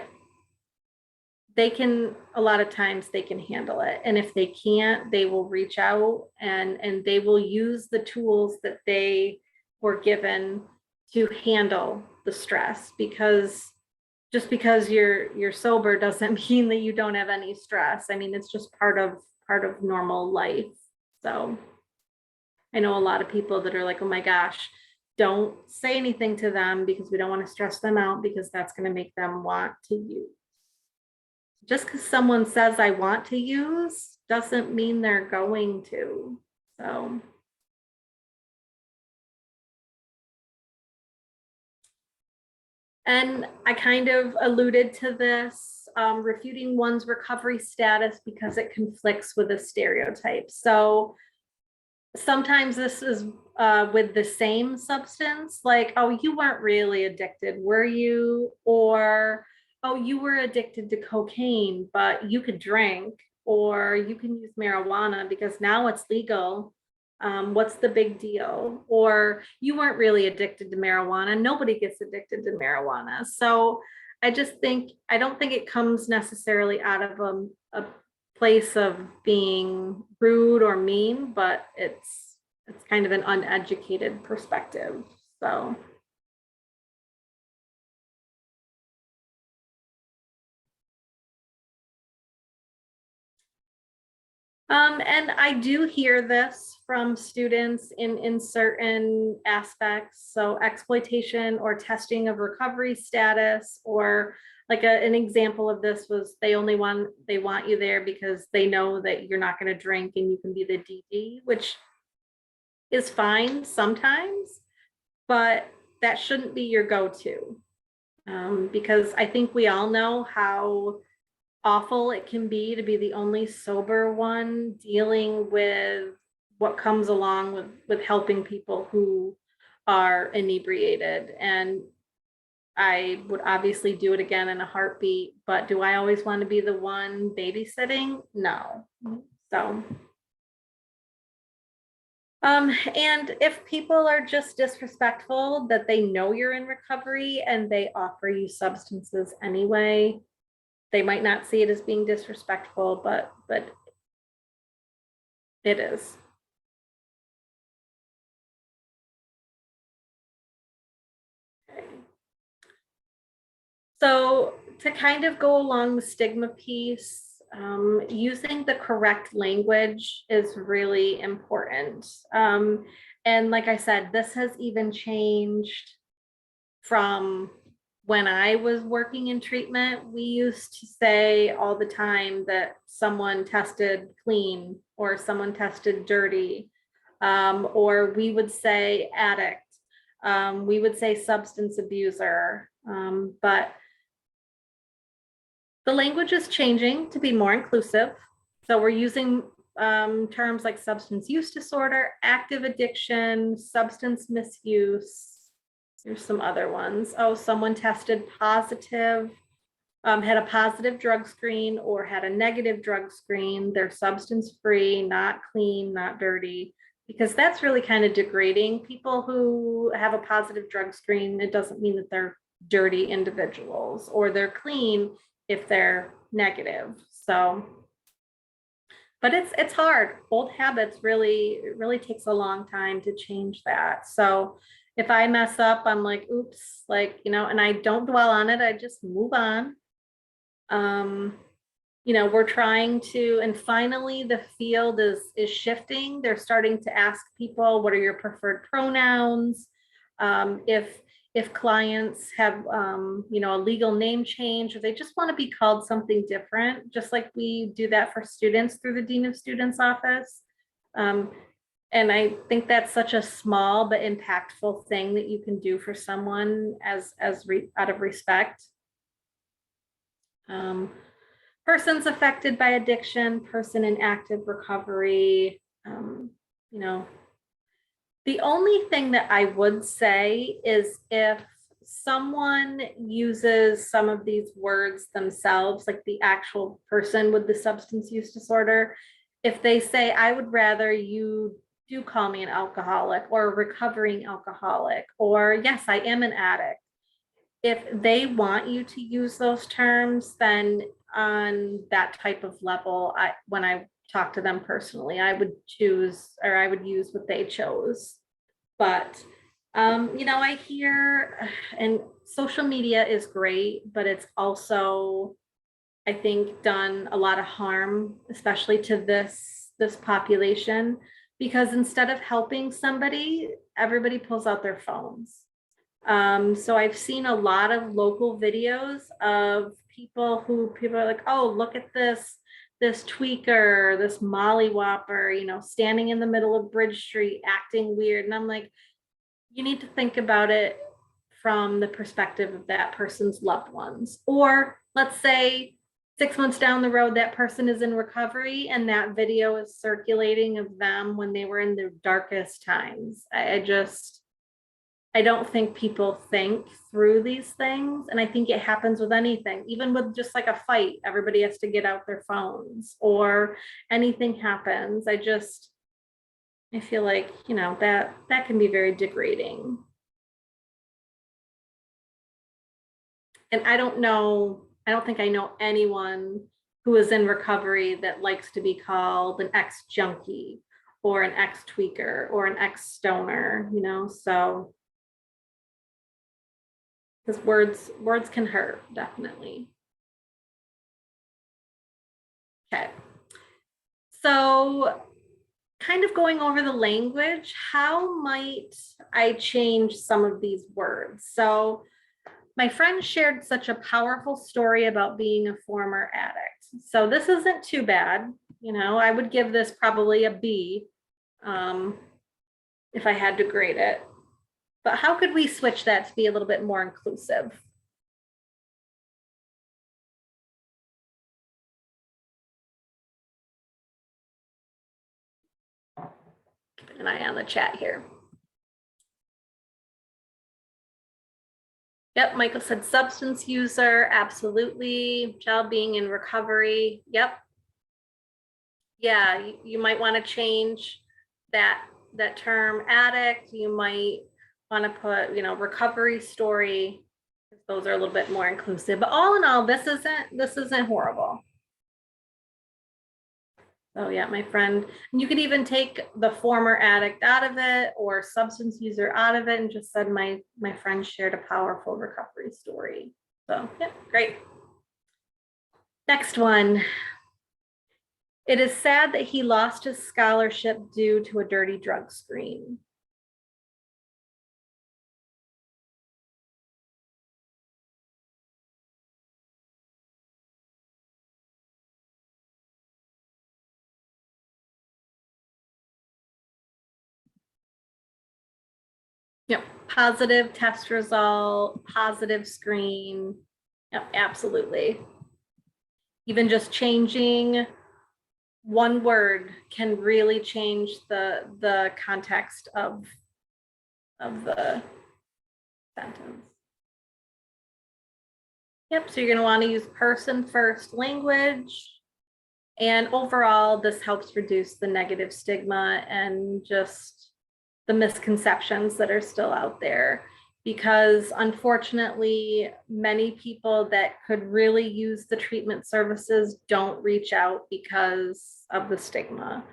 they can, a lot of times they can handle it. And if they can't, they will reach out and they will use the tools that they were given to handle the stress, because just because you're sober doesn't mean that you don't have any stress. I mean, it's just part of normal life. So I know a lot of people that are like, oh my gosh, don't say anything to them because we don't want to stress them out, because that's going to make them want to use. Just because someone says I want to use doesn't mean they're going to. So. And I kind of alluded to this, refuting one's recovery status because it conflicts with a stereotype. So sometimes this is with the same substance, like, oh, you weren't really addicted, were you? Or, oh, you were addicted to cocaine, but you could drink, or you can use marijuana because now it's legal. What's the big deal? Or you weren't really addicted to marijuana. Nobody gets addicted to marijuana. So I don't think it comes necessarily out of a place of being rude or mean, but it's kind of an uneducated perspective. So. And I do hear this from students in certain aspects. So exploitation or testing of recovery status, or like an example of this was they want you there because they know that you're not going to drink and you can be the DD, which is fine sometimes, but that shouldn't be your go-to. Because I think we all know how awful it can be to be the only sober one dealing with what comes along with helping people who are inebriated. And I would obviously do it again in a heartbeat, but do I always want to be the one babysitting? No. So and if people are just disrespectful, that they know you're in recovery and they offer you substances anyway, they might not see it as being disrespectful, but it is. Okay. So to kind of go along the stigma piece, using the correct language is really important. And like I said, this has even changed from when I was working in treatment. We used to say all the time that someone tested clean or someone tested dirty, or we would say addict, we would say substance abuser, but the language is changing to be more inclusive. So we're using terms like substance use disorder, active addiction, substance misuse. There's some other ones. Oh, someone tested positive, had a positive drug screen or had a negative drug screen. They're substance free, not clean, not dirty, because that's really kind of degrading. People who have a positive drug screen, it doesn't mean that they're dirty individuals, or they're clean if they're negative. So, but it's hard. Old habits really takes a long time to change that. So if I mess up, I'm like, oops, like, you know, and I don't dwell on it. I just move on. we're trying to, and finally the field is shifting. They're starting to ask people, what are your preferred pronouns? If clients have, a legal name change, or they just want to be called something different, just like we do that for students through the Dean of Students office. And I think that's such a small but impactful thing that you can do for someone out of respect. Persons affected by addiction, person in active recovery. The only thing that I would say is if someone uses some of these words themselves, like the actual person with the substance use disorder, if they say, I would rather you do call me an alcoholic or a recovering alcoholic, or yes, I am an addict. If they want you to use those terms, then on that type of level, when I talk to them personally, I would choose, or I would use what they chose. But, I hear, and social media is great, but it's also, I think, done a lot of harm, especially to this population, because instead of helping somebody, everybody pulls out their phones. So I've seen a lot of local videos of people are like, oh, look at this tweaker, this mollywhopper, standing in the middle of Bridge Street, acting weird. And I'm like, you need to think about it from the perspective of that person's loved ones. Or let's say 6 months down the road, that person is in recovery and that video is circulating of them when they were in their darkest times. I don't think people think through these things. And I think it happens with anything, even with just like a fight, everybody has to get out their phones, or anything happens. I feel like, that can be very degrading. And I don't think I know anyone who is in recovery that likes to be called an ex-junkie or an ex-tweaker or an ex-stoner, so. Because words can hurt, definitely. Okay. So kind of going over the language, how might I change some of these words? So my friend shared such a powerful story about being a former addict. So this isn't too bad. I would give this probably a B if I had to grade it. But how could we switch that to be a little bit more inclusive? Keep an eye on the chat here. Yep, Michael said substance user, absolutely. Michelle being in recovery, yep. Yeah, you might want to change that term addict. You might want to put, recovery story. Those are a little bit more inclusive, but all in all, this isn't horrible. So yeah, my friend, and you could even take the former addict out of it or substance user out of it and just said my friend shared a powerful recovery story. So yeah, great. Next one. It is sad that he lost his scholarship due to a dirty drug screen. Yep, positive test result, positive screen. Yep, absolutely. Even just changing one word can really change the context of the sentence. Yep, so you're going to want to use person first language. And overall, this helps reduce the negative stigma and just the misconceptions that are still out there, because unfortunately, many people that could really use the treatment services don't reach out because of the stigma.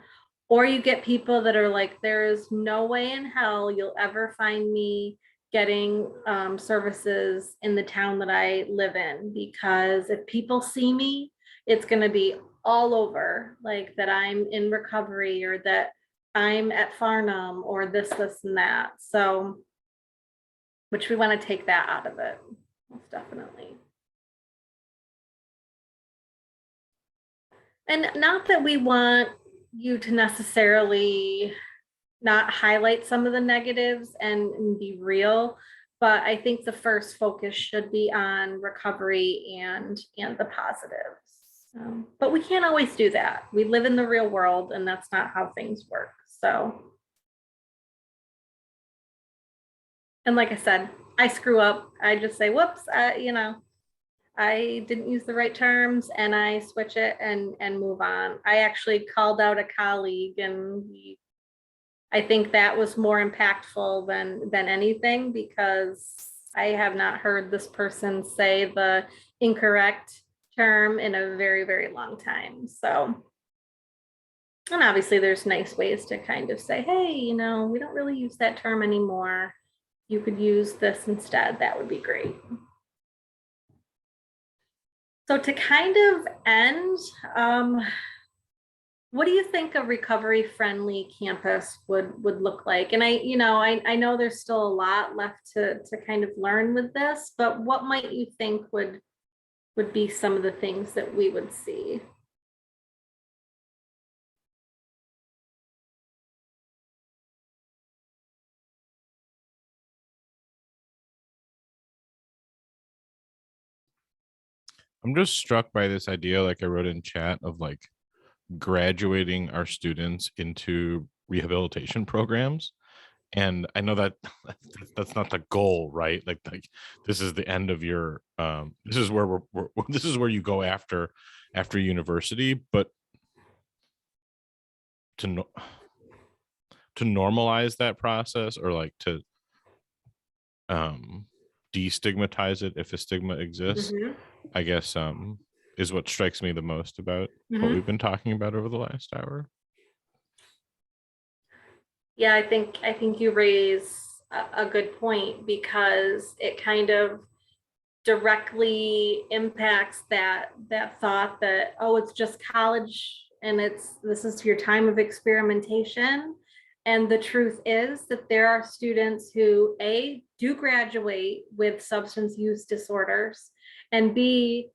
Or you get people that are like, there is no way in hell you'll ever find me getting services in the town that I live in, because if people see me, It's going to be all over, like that I'm in recovery or that I'm at Farnham or this, and that. So, which we want to take that out of it, most definitely. And not that we want you to necessarily not highlight some of the negatives and be real, but I think the first focus should be on recovery and the positives. But we can't always do that. We live in the real world, and that's not how things work. So, and like I said, I screw up. I just say, whoops, I didn't use the right terms, and I switch it and move on. I actually called out a colleague, and I think that was more impactful than anything, because I have not heard this person say the incorrect term in a very, very long time. So, and obviously there's nice ways to kind of say, hey, we don't really use that term anymore. You could use this instead. That would be great. So to kind of end, what do you think a recovery-friendly campus would look like? And I know there's still a lot left to kind of learn with this, but what might you think would be some of the things that we would see? I'm just struck by this idea, like I wrote in chat, of like graduating our students into rehabilitation programs. And I know that that's not the goal, right? Like this is the end of your this is where we're this is where you go after university, but to normalize that process, or like to destigmatize it if a stigma exists, I guess is what strikes me the most about what we've been talking about over the last hour. Yeah, I think you raise a good point, because it kind of directly impacts that thought that, oh, it's just college and this is your time of experimentation. And the truth is that there are students who A, do graduate with substance use disorders, and B,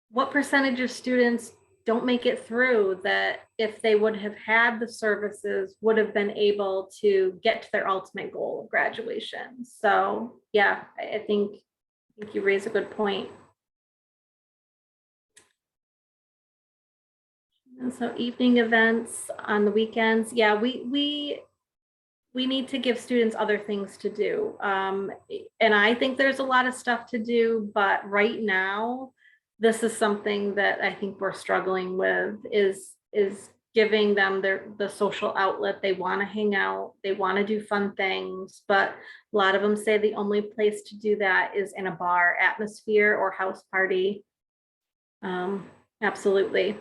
what percentage of students don't make it through that, if they would have had the services, would have been able to get to their ultimate goal of graduation. So yeah, I think you raise a good point. And so evening events on the weekends, yeah, we need to give students other things to do. And I think there's a lot of stuff to do, but right now, this is something that I think we're struggling with, is giving them the social outlet. They want to hang out, they want to do fun things, but a lot of them say the only place to do that is in a bar atmosphere or house party. Absolutely.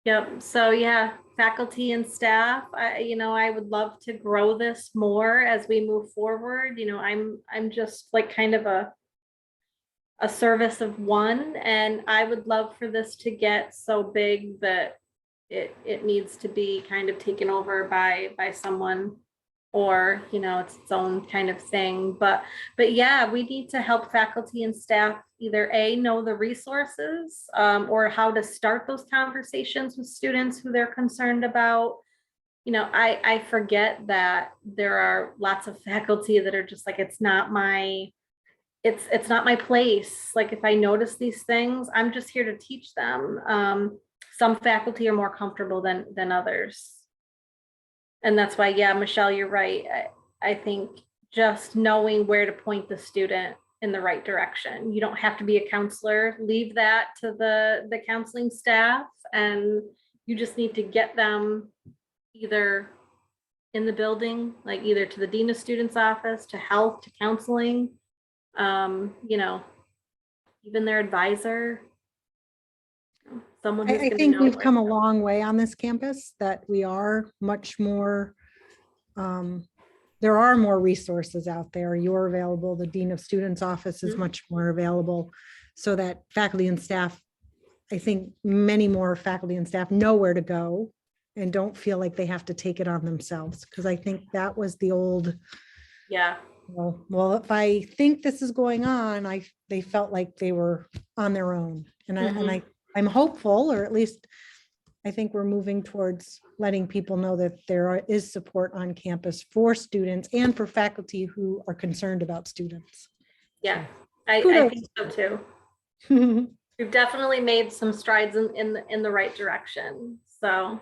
Yep. So yeah, faculty and staff, I would love to grow this more as we move forward. I'm just like kind of a service of one, and I would love for this to get so big that it needs to be kind of taken over by someone, or it's its own kind of thing. But yeah, we need to help faculty and staff either A, know the resources, or how to start those conversations with students who they're concerned about. I forget that there are lots of faculty that are just like, it's not my place. Like, if I notice these things, I'm just here to teach them. Some faculty are more comfortable than others. And that's why, yeah, Michelle, you're right. I think just knowing where to point the student in the right direction. You don't have to be a counselor. Leave that to the counseling staff, and you just need to get them either in the building, like either to the dean of students office, to health, to counseling, even their advisor. Someone who's I think we've come a long way on this campus, that we are much more there are more resources out there. You're available. The Dean of Students office is Mhm. much more available, so that faculty and staff, I think many more faculty and staff know where to go and don't feel like they have to take it on themselves. Because I think that was the old, Yeah. well, if I think this is going on, they felt like they were on their own. And I'm hopeful, or at least I think we're moving towards letting people know that is support on campus for students and for faculty who are concerned about students. Yeah, I Kudos. think so too. We've definitely made some strides in the right direction. So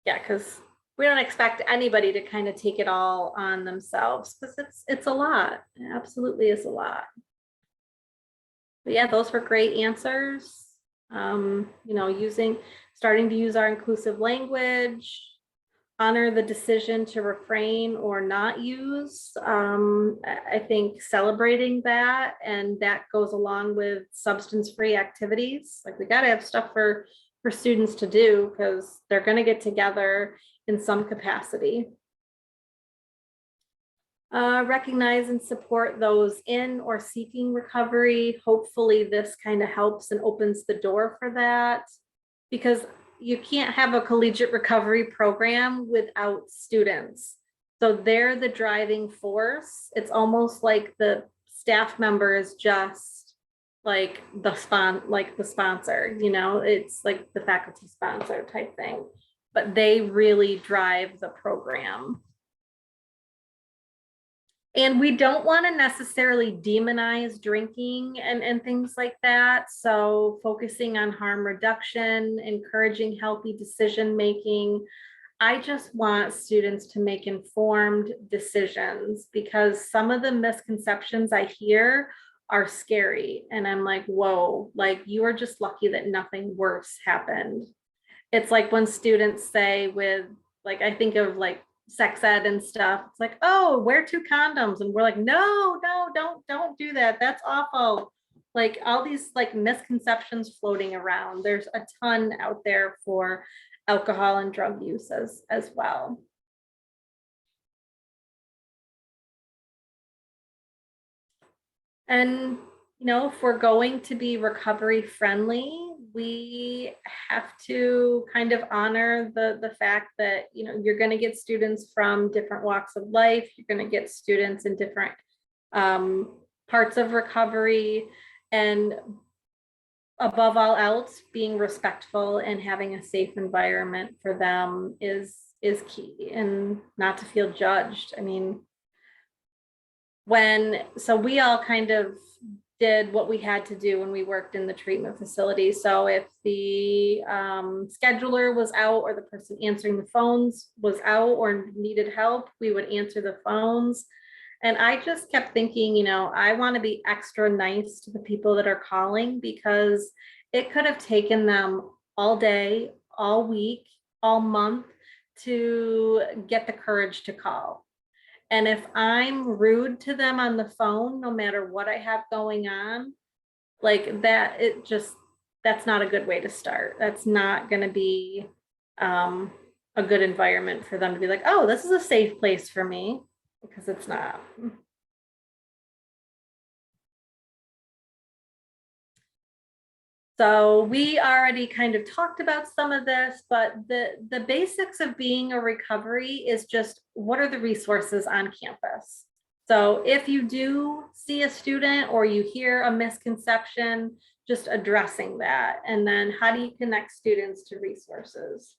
yeah, because we don't expect anybody to kind of take it all on themselves, because it's a lot. It absolutely is a lot. But yeah, those were great answers. Starting to use our inclusive language, honor the decision to refrain or not use. I think celebrating that, and that goes along with substance-free activities. Like, we got to have stuff for students to do, because they're going to get together in some capacity. Recognize and support those in or seeking recovery. Hopefully this kind of helps and opens the door for that, because you can't have a collegiate recovery program without students. So they're the driving force. It's almost like the staff member is just like the sponsor, it's like the faculty sponsor type thing, but they really drive the program. And we don't want to necessarily demonize drinking and things like that. So focusing on harm reduction, encouraging healthy decision-making. I just want students to make informed decisions, because some of the misconceptions I hear are scary. And I'm like, whoa, like, you are just lucky that nothing worse happened. It's like when students say I think of like sex ed and stuff. It's like, oh, wear 2 condoms. And we're like, no, don't do that. That's awful. Like, all these like misconceptions floating around. There's a ton out there for alcohol and drug use as well. And, if we're going to be recovery friendly, we have to kind of honor the fact that, you're going to get students from different walks of life. You're going to get students in different parts of recovery, and above all else, being respectful and having a safe environment for them is key, and not to feel judged. I mean, so we all kind of did what we had to do when we worked in the treatment facility. So if the scheduler was out, or the person answering the phones was out or needed help, we would answer the phones. And I just kept thinking, I want to be extra nice to the people that are calling, because it could have taken them all day, all week, all month to get the courage to call. And if I'm rude to them on the phone, no matter what I have going on, like that, that's not a good way to start. That's not going to be a good environment for them to be like, oh, this is a safe place for me, because it's not. So we already kind of talked about some of this, but the basics of being a recovery is just, what are the resources on campus? So if you do see a student or you hear a misconception, just addressing that. And then how do you connect students to resources?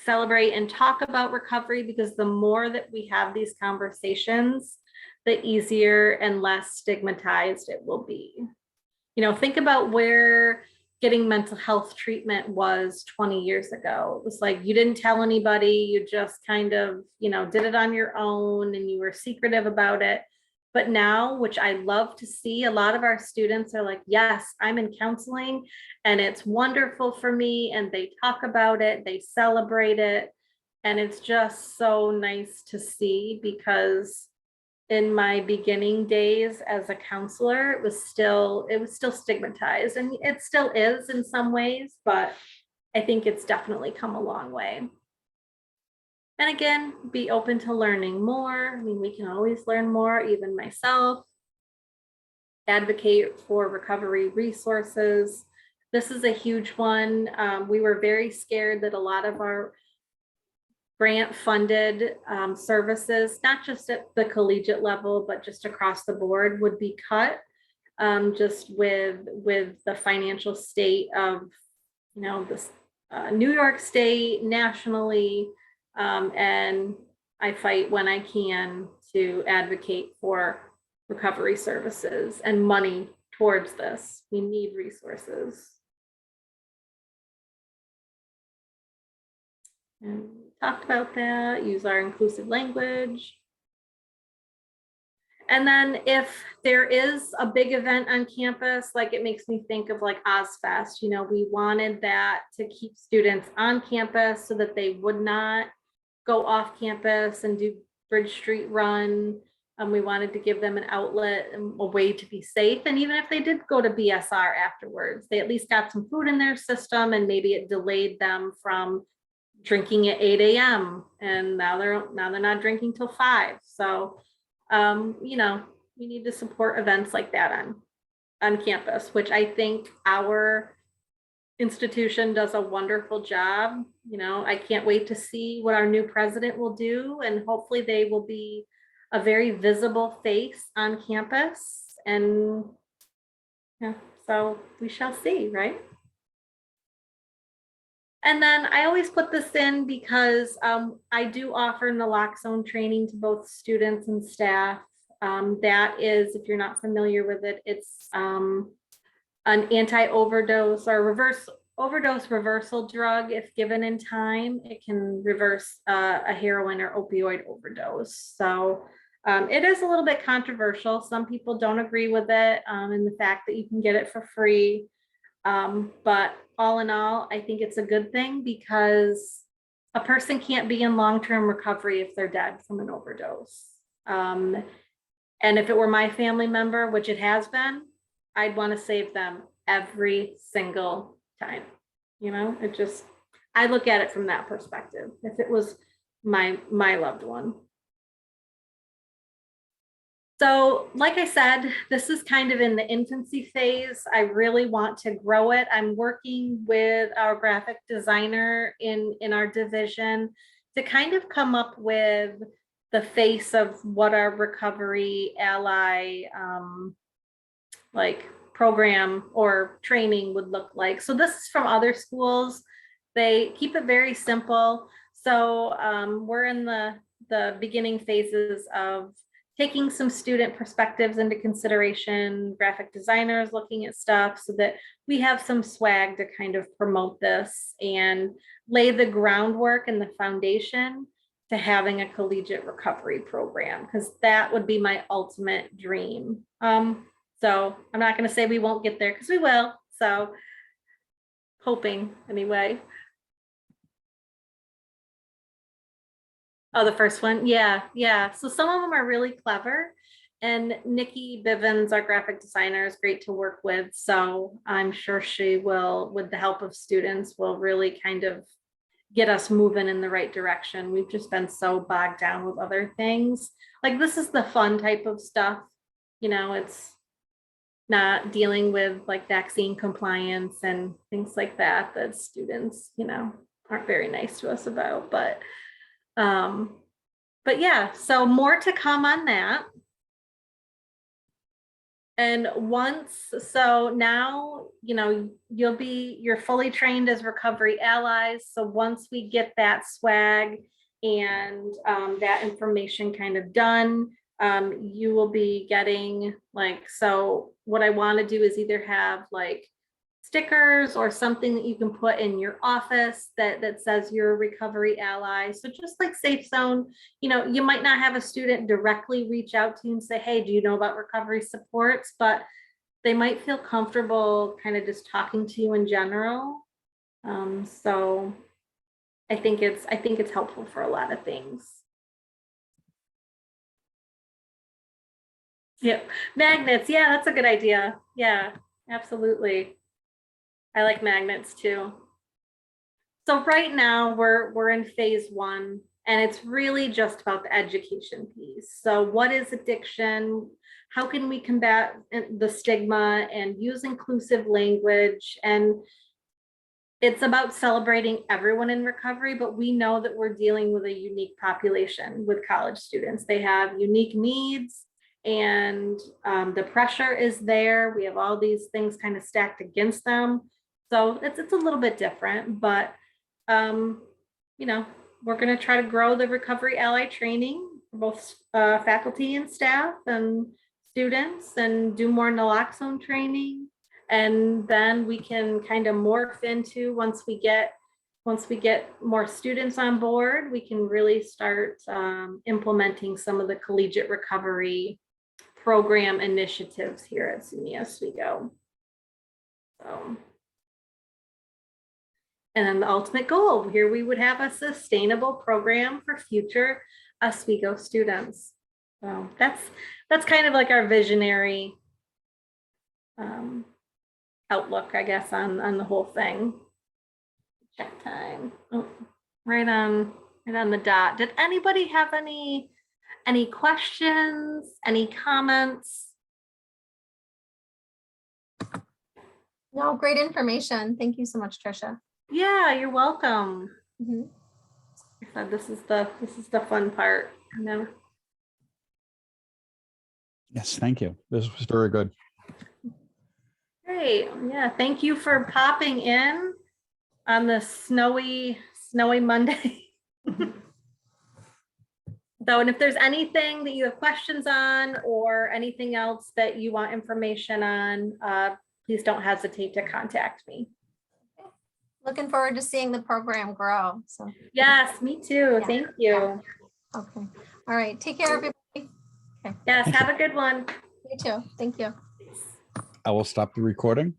Celebrate and talk about recovery, because the more that we have these conversations, the easier and less stigmatized it will be. Think about where getting mental health treatment was 20 years ago. It was like, you didn't tell anybody, you just kind of, did it on your own, and you were secretive about it. But now, which I love to see, a lot of our students are like, yes, I'm in counseling and it's wonderful for me. And they talk about it, they celebrate it. And it's just so nice to see, because in my beginning days as a counselor, it was still stigmatized, and it still is in some ways, but I think it's definitely come a long way. And again, be open to learning more. I mean, we can always learn more, even myself. Advocate for recovery resources. This is a huge one. We were very scared that a lot of our grant funded services, not just at the collegiate level, but just across the board, would be cut, just with the financial state of, you know, this New York State, nationally. And I fight when I can to advocate for recovery services and money towards this. We need resources. And we talked about that, use our inclusive language. And then if there is a big event on campus, like it makes me think of like OzFest, you know, we wanted that to keep students on campus so that they would not go off campus and do Bridge Street Run. We wanted to give them an outlet and a way to be safe. And even if they did go to BSR afterwards, they at least got some food in their system, and maybe it delayed them from drinking at 8 a.m. And now they're not drinking till 5. So you know, we need to support events like that on campus, which I think our institution does a wonderful job. You know, I can't wait to see what our new president will do, and hopefully they will be a very visible face on campus. And yeah, so we shall see, right? And then I always put this in because I do offer naloxone training to both students and staff. That is, if you're not familiar with it, it's an anti-overdose or overdose reversal drug. If given in time, it can reverse a heroin or opioid overdose. So it is a little bit controversial. Some people don't agree with it, and the fact that you can get it for free. But all in all, I think it's a good thing, because a person can't be in long-term recovery if they're dead from an overdose. And if it were my family member, which it has been, I'd want to save them every single time. You know, I look at it from that perspective. If it was my loved one. So, like I said, this is kind of in the infancy phase. I really want to grow it. I'm working with our graphic designer in our division to kind of come up with the face of what our recovery ally like program or training would look like. So this is from other schools. They keep it very simple. So we're in the beginning phases of taking some student perspectives into consideration, graphic designers looking at stuff, so that we have some swag to kind of promote this and lay the groundwork and the foundation to having a collegiate recovery program, because that would be my ultimate dream. So I'm not going to say we won't get there, because we will. So hoping anyway. Oh, the first one. Yeah. So some of them are really clever. And Nikki Bivens, our graphic designer, is great to work with. So I'm sure she will, with the help of students, will really kind of get us moving in the right direction. We've just been so bogged down with other things. Like, this is the fun type of stuff. You know, it's not dealing with like vaccine compliance and things like that students, you know, aren't very nice to us about. But yeah, so more to come on that. And so now, you know, you're fully trained as recovery allies. So once we get that swag and that information kind of done, you will be getting so what I want to do is either have like stickers or something that you can put in your office that says you're a recovery ally. So just like Safe Zone, you know, you might not have a student directly reach out to you and say, hey, do you know about recovery supports? But they might feel comfortable kind of just talking to you in general. So I think it's helpful for a lot of things. Yep. Magnets. Yeah, that's a good idea. Yeah, absolutely. I like magnets too. So right now we're in phase 1, And it's really just about the education piece. So what is addiction? How can we combat the stigma and use inclusive language? And it's about celebrating everyone in recovery, but we know that we're dealing with a unique population with college students. They have unique needs, and the pressure is there. We have all these things kind of stacked against them. So it's a little bit different, but you know, we're going to try to grow the recovery ally training for both faculty and staff and students, and do more naloxone training. And then we can kind of morph into, once we get more students on board, we can really start implementing some of the collegiate recovery program initiatives here at SUNY as we go. So, and then the ultimate goal here, we would have a sustainable program for future Oswego students. So that's kind of like our visionary outlook, I guess, on the whole thing. Check time. Oh, right on the dot. Did anybody have any questions, any comments? No, great information. Thank you so much, Tricia. Yeah, you're welcome. Mhm. I said this is the fun part. No. Yes, thank you. This was very good. Great. Yeah, thank you for popping in on the snowy Monday. So, and if there's anything that you have questions on or anything else that you want information on, please don't hesitate to contact me. Looking forward to seeing the program grow. So, Yes, me too. Yeah. Thank you. okay. All right. Take care, everybody. Yes, Thank have a good one. You too. Thank you. I will stop the recording.